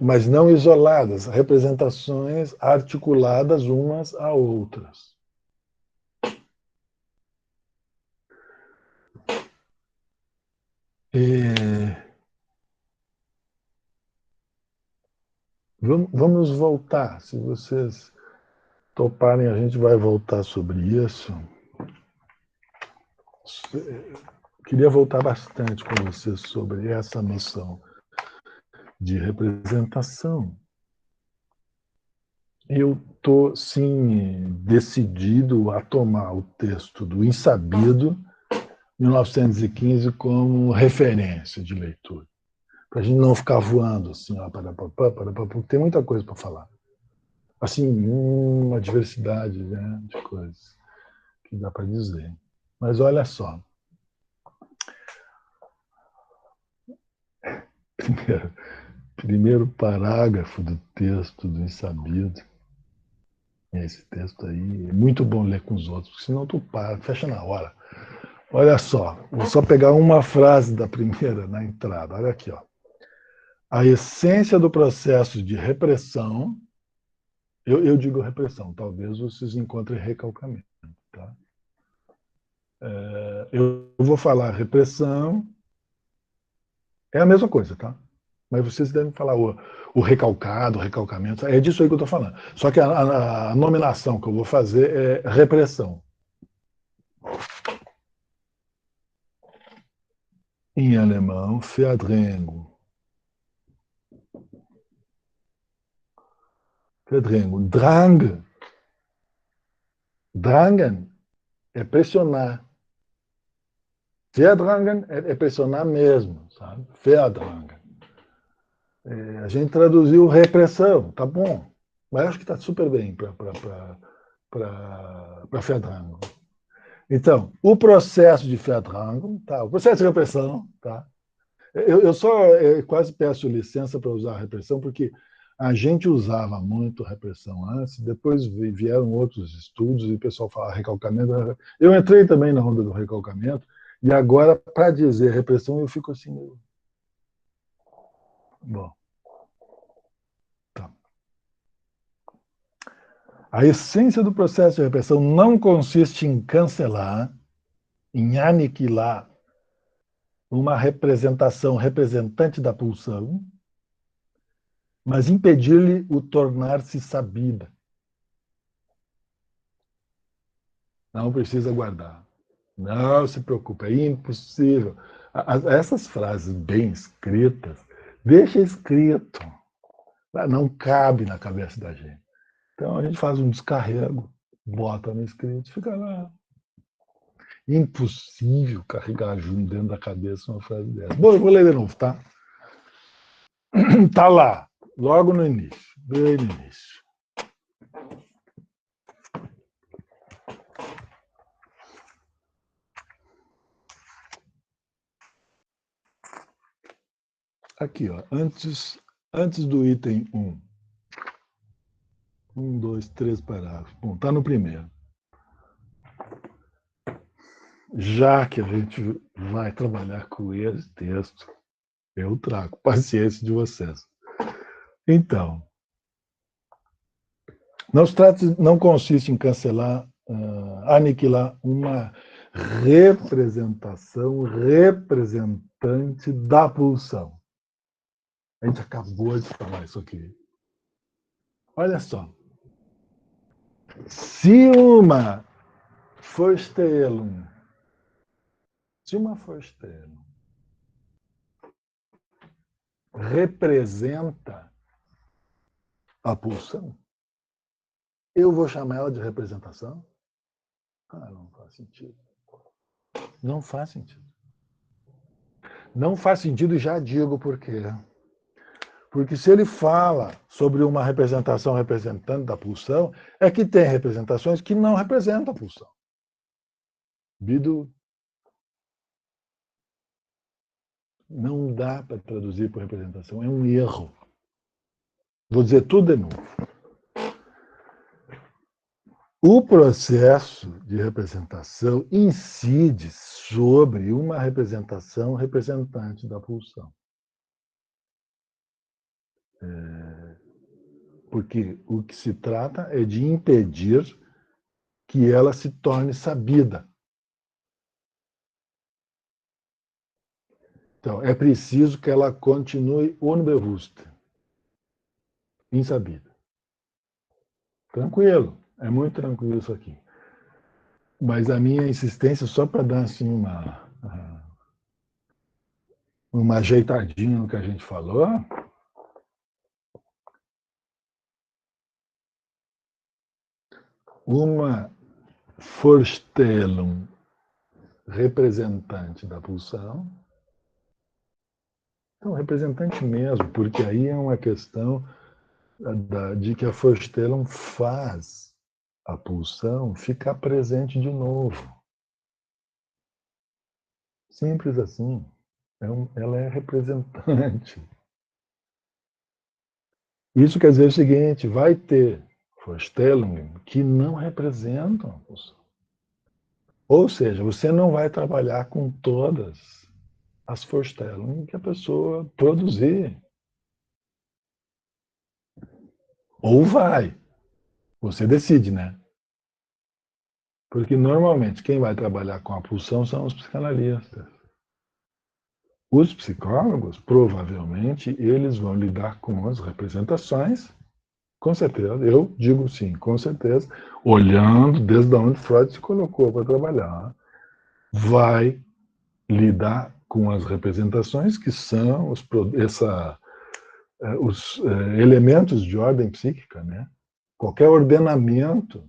mas não isoladas, representações articuladas umas a outras. Vamos voltar, se vocês toparem, a gente vai voltar sobre isso. Queria voltar bastante com vocês sobre essa noção de representação. Eu estou, sim, decidido a tomar o texto do Insabido, 1915, como referência de leitura. Para a gente não ficar voando assim, ó, porque tem muita coisa para falar. Assim, uma diversidade, né, de coisas que dá para dizer. Mas olha só. Primeiro parágrafo do texto do Insabido. Esse texto aí é muito bom ler com os outros, porque senão tu para, fecha na hora. Olha só, vou só pegar uma frase da primeira na entrada. Olha aqui, ó. A essência do processo de repressão, eu digo repressão, talvez vocês encontrem recalcamento, tá? Eu vou falar repressão, é a mesma coisa, tá? Mas vocês devem falar o recalcado, o recalcamento, é disso aí que eu estou falando. Só que a nominação que eu vou fazer é repressão. Em alemão, Verdrängung. Verdrängung. Drang. Drangen é pressionar. Verdrängen é pressionar mesmo, sabe? Verdrängen. A gente traduziu repressão, tá bom. Mas acho que está super bem para Verdrängung. Então, o processo de Verdrängung, tá? O processo de repressão, tá? Eu só quase peço licença para usar a repressão, porque a gente usava muito repressão antes, depois vieram outros estudos e o pessoal fala recalcamento. Eu entrei também na onda do recalcamento, e agora, para dizer repressão, eu fico assim. Bom. Tá. A essência do processo de repressão não consiste em cancelar, em aniquilar uma representação representante da pulsão, mas impedir-lhe o tornar-se sabida. Não precisa guardar. Não se preocupe, é impossível. Essas frases bem escritas, deixa escrito. Não cabe na cabeça da gente. Então a gente faz um descarrego, bota no escrito, fica lá. Impossível carregar junto dentro da cabeça uma frase dessa. Bom, eu vou ler de novo, tá? Tá lá, logo no início, bem no início. aqui, ó, antes do item 1. 1, 2, 3 parágrafos. Bom, está no primeiro. Já que a gente vai trabalhar com esse texto, eu trago paciência de vocês. Então, não consiste em cancelar, aniquilar uma representação representante da pulsão. A gente acabou de falar isso aqui. Olha só. Se uma Vorstellung representa a pulsão, eu vou chamar ela de representação? Não faz sentido. Não faz sentido. Não faz sentido, e já digo por quê. Porque se ele fala sobre uma representação representante da pulsão, é que tem representações que não representam a pulsão. Bidu. Não dá para traduzir por representação, é um erro. Vou dizer tudo de novo. O processo de representação incide sobre uma representação representante da pulsão. Porque o que se trata é de impedir que ela se torne sabida. Então, é preciso que ela continue unbewusst, insabida. Tranquilo, é muito tranquilo isso aqui. Mas a minha insistência, só para dar assim uma ajeitadinha no que a gente falou, uma Vorstellung representante da pulsão, então representante mesmo, porque aí é uma questão de que a Vorstellung faz a pulsão ficar presente de novo. Simples assim. Ela é representante. Isso quer dizer o seguinte, vai ter Vorstellungen que não representam a pulsão. Ou seja, você não vai trabalhar com todas as Vorstellungen que a pessoa produzir. Ou vai. Você decide, né? Porque normalmente quem vai trabalhar com a pulsão são os psicanalistas. Os psicólogos, provavelmente, eles vão lidar com as representações, com certeza, eu digo sim, com certeza, olhando desde onde Freud se colocou para trabalhar, vai lidar com as representações que são os elementos de ordem psíquica, né? Qualquer ordenamento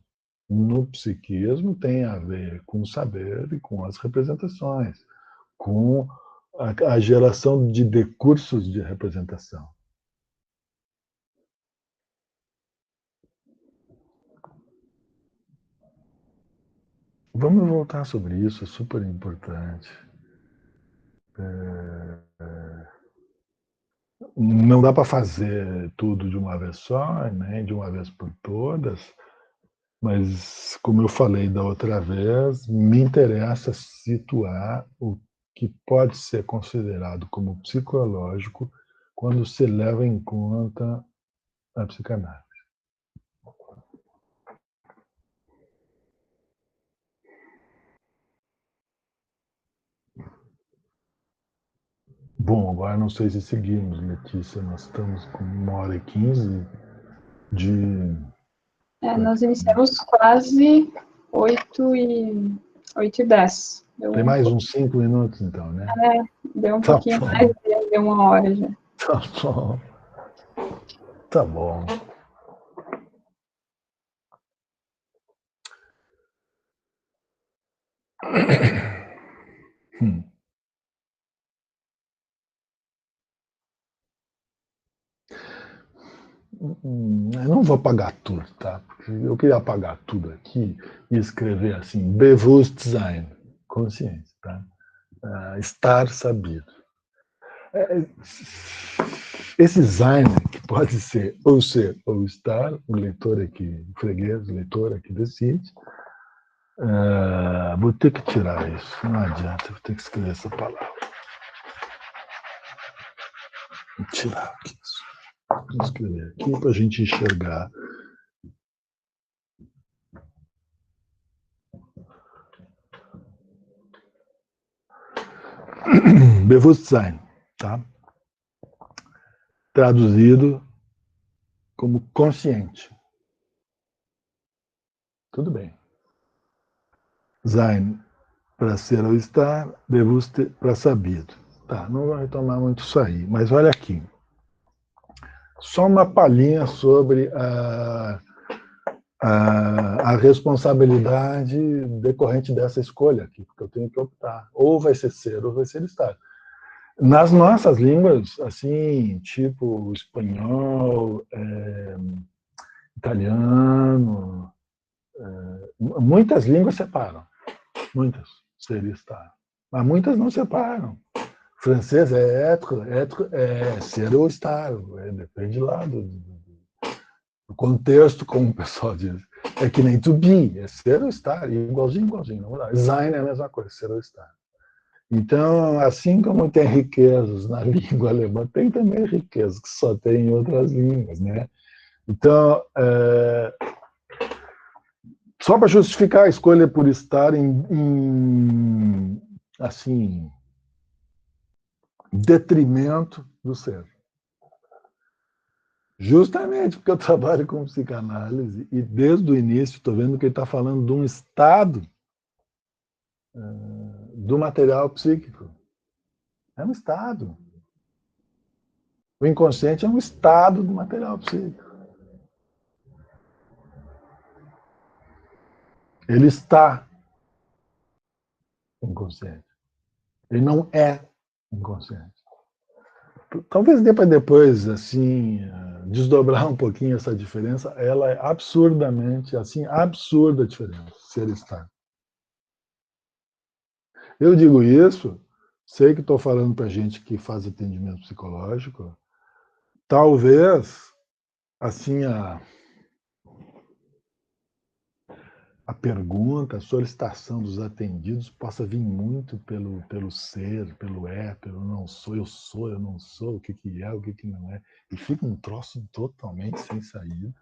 no psiquismo tem a ver com o saber e com as representações, com a geração de decursos de representação. Vamos voltar sobre isso, é super importante. Não dá para fazer tudo de uma vez só, nem de uma vez por todas, mas, como eu falei da outra vez, me interessa situar o que pode ser considerado como psicológico quando se leva em conta a psicanálise. Bom, agora não sei se seguimos, Letícia, nós estamos com 1h15 de... Nós iniciamos quase 8h10. Tem mais uns 5 minutos, então, né? Deu um pouquinho mais, deu 1 hora já. Tá bom. Tá bom. Eu não vou apagar tudo, tá? Porque eu queria apagar tudo aqui e escrever assim, Bewusstsein, consciência, tá? Estar sabido. Esse Sein, que pode ser ou estar, o leitor aqui, o freguês, o leitor aqui decide. Vou ter que tirar isso, não adianta, vou ter que escrever essa palavra. Vou tirar aqui isso. Vou escrever aqui para a gente enxergar. Bewusstsein, tá? Traduzido como consciente. Tudo bem. Sein para ser ou estar, Bewusst para sabido. Tá, não vou retomar muito isso aí, mas olha aqui. Só uma palhinha sobre a responsabilidade decorrente dessa escolha aqui, porque eu tenho que optar. Ou vai ser ou vai ser estar. Nas nossas línguas, assim, tipo espanhol, italiano, muitas línguas separam. Muitas, ser e estar. Mas muitas não separam. Francês é être é ser ou estar. Depende lá do contexto, como o pessoal diz. É que nem to be, é ser ou estar, igualzinho. Não dá. Sein é a mesma coisa, ser ou estar. Então, assim como tem riquezas na língua alemã, tem também riquezas que só tem em outras línguas, né? Então, só para justificar a escolha por estar em assim, detrimento do ser. Justamente porque eu trabalho com psicanálise e desde o início estou vendo que ele está falando de um estado do material psíquico. É um estado. O inconsciente é um estado do material psíquico. Ele está inconsciente. Ele não é inconsciente. Talvez dê para depois, assim, desdobrar um pouquinho essa diferença. Ela é absurdamente, assim, absurda a diferença, ser e estar. Eu digo isso, sei que estou falando para gente que faz atendimento psicológico, talvez, assim, a pergunta, a solicitação dos atendidos possa vir muito pelo ser, pelo pelo não sou, eu não sou, o que é, o que não é. E fica um troço totalmente sem saída.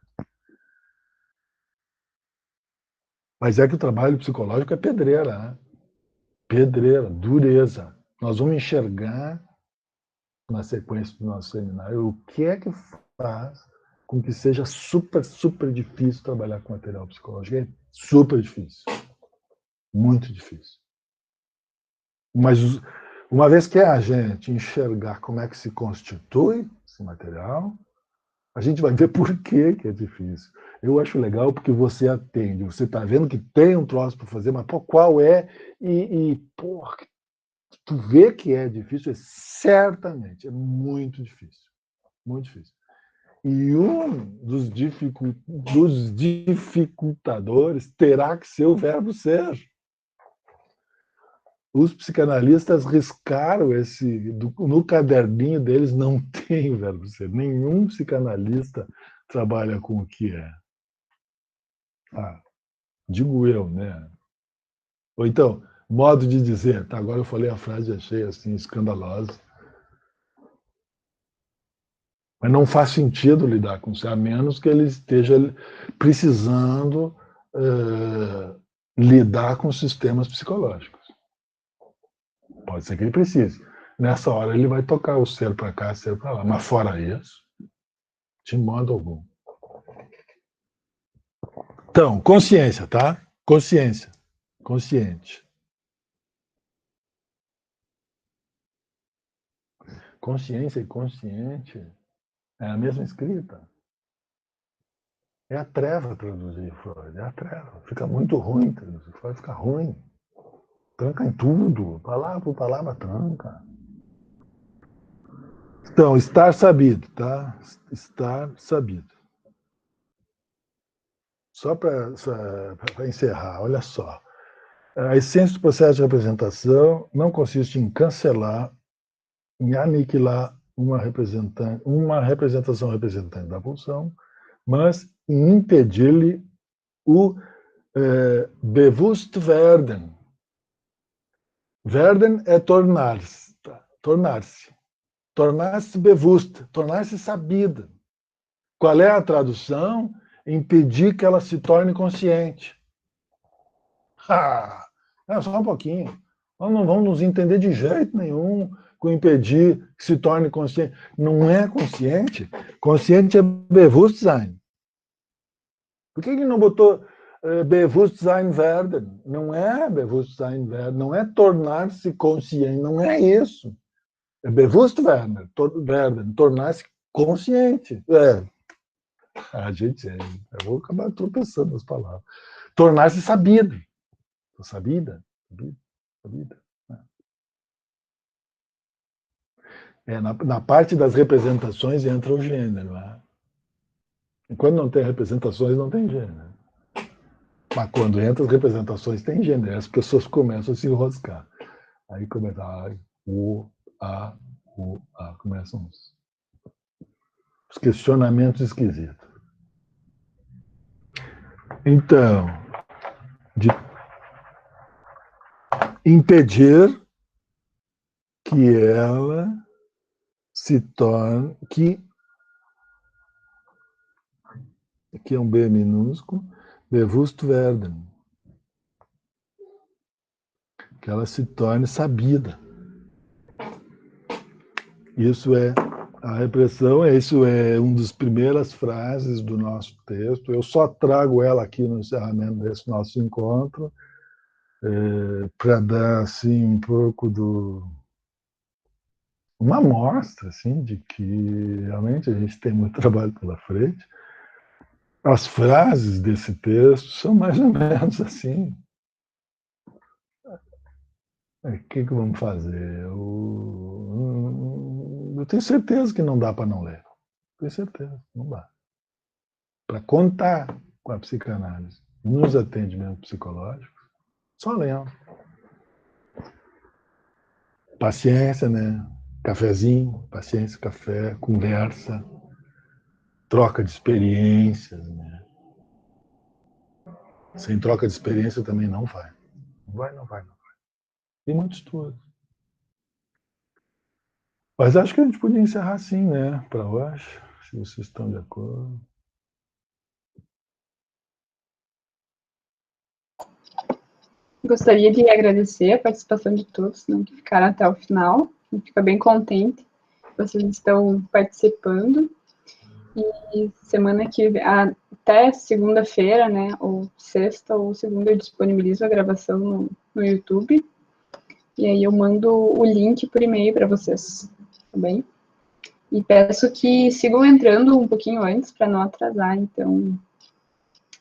Mas é que o trabalho psicológico é pedreira, né? Pedreira, dureza. Nós vamos enxergar, na sequência do nosso seminário, o que é que faz com que seja super, super difícil trabalhar com material psicológico. É super difícil. Muito difícil. Mas uma vez que a gente enxergar como é que se constitui esse material, a gente vai ver por que é difícil. Eu acho legal porque você atende, você está vendo que tem um troço para fazer, mas pô, qual é? Porra, tu vê que é difícil, certamente, é muito difícil. Muito difícil. E um dos dificultadores terá que ser o verbo ser. Os psicanalistas riscaram no caderninho deles não tem verbo ser. Nenhum psicanalista trabalha com o que é. Digo eu, né? Ou então, modo de dizer, tá? Agora eu falei a frase e achei assim escandalosa. Mas não faz sentido lidar com isso, a menos que ele esteja precisando lidar com sistemas psicológicos. Pode ser que ele precise. Nessa hora ele vai tocar o ser para cá, ser para lá. Mas fora isso, de modo algum. Então, consciência, tá? Consciência. Consciente. Consciência e consciente é a mesma escrita. É a treva traduzir Freud. É a treva. Fica muito ruim traduzir. Freud fica ruim. Tranca em tudo. Palavra por palavra tranca. Então, estar sabido, tá? Estar sabido. Só para encerrar, olha só. A essência do processo de representação não consiste em cancelar em aniquilar uma representação representante da pulsão, mas em impedir-lhe o Bewusstwerden. Werden é tornar-se, tornar-se bewusst, tornar-se sabida. Qual é a tradução? Impedir que ela se torne consciente. Só um pouquinho. Nós não vamos nos entender de jeito nenhum com impedir que se torne consciente. Não é consciente. Consciente é Bewusstsein. Por que ele não botou Bewusstsein werden? Não é Bewusstsein werden, não é tornar-se consciente, não é isso. É Bewusstwerden, tornar-se consciente. Gente, eu vou acabar tropeçando nas palavras. Tornar-se sabida. Sabida. Na parte das representações entra o gênero. E quando não tem representações, não tem gênero. Mas quando entra as representações, tem gênero. As pessoas começam a se enroscar. Aí começa começam os questionamentos esquisitos. Então, de impedir que ela se torne, que é um B minúsculo, Bewusstwerden, que ela se torne sabida. Isso é a repressão, isso é uma das primeiras frases do nosso texto. Eu só trago ela aqui no encerramento desse nosso encontro, para dar assim, um pouco uma amostra assim, de que realmente a gente tem muito trabalho pela frente. As frases desse texto são mais ou menos assim. O que vamos fazer? Eu tenho certeza que não dá para não ler. Tenho certeza, não dá. Para contar com a psicanálise nos atendimentos psicológicos, só lendo. Paciência, né? Cafezinho, paciência, café, conversa, troca de experiências, né? Sem troca de experiência também não vai. Não vai. Tem muito estudo. Mas acho que a gente podia encerrar assim, né? Para hoje, se vocês estão de acordo. Gostaria de agradecer a participação de todos, né, que ficaram até o final. A gente fica bem contente que vocês estão participando. E semana que vem, até segunda-feira, né, ou sexta ou segunda, eu disponibilizo a gravação no YouTube. E aí eu mando o link por e-mail para vocês, tá bem? E peço que sigam entrando um pouquinho antes para não atrasar, então,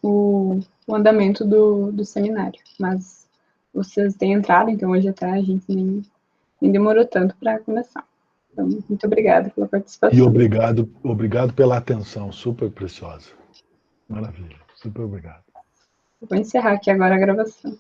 o andamento do seminário. Mas vocês têm entrado, então hoje até a gente nem demorou tanto para começar. Então, muito obrigada pela participação. E obrigado pela atenção, super preciosa. Maravilha, super obrigado. Eu vou encerrar aqui agora a gravação.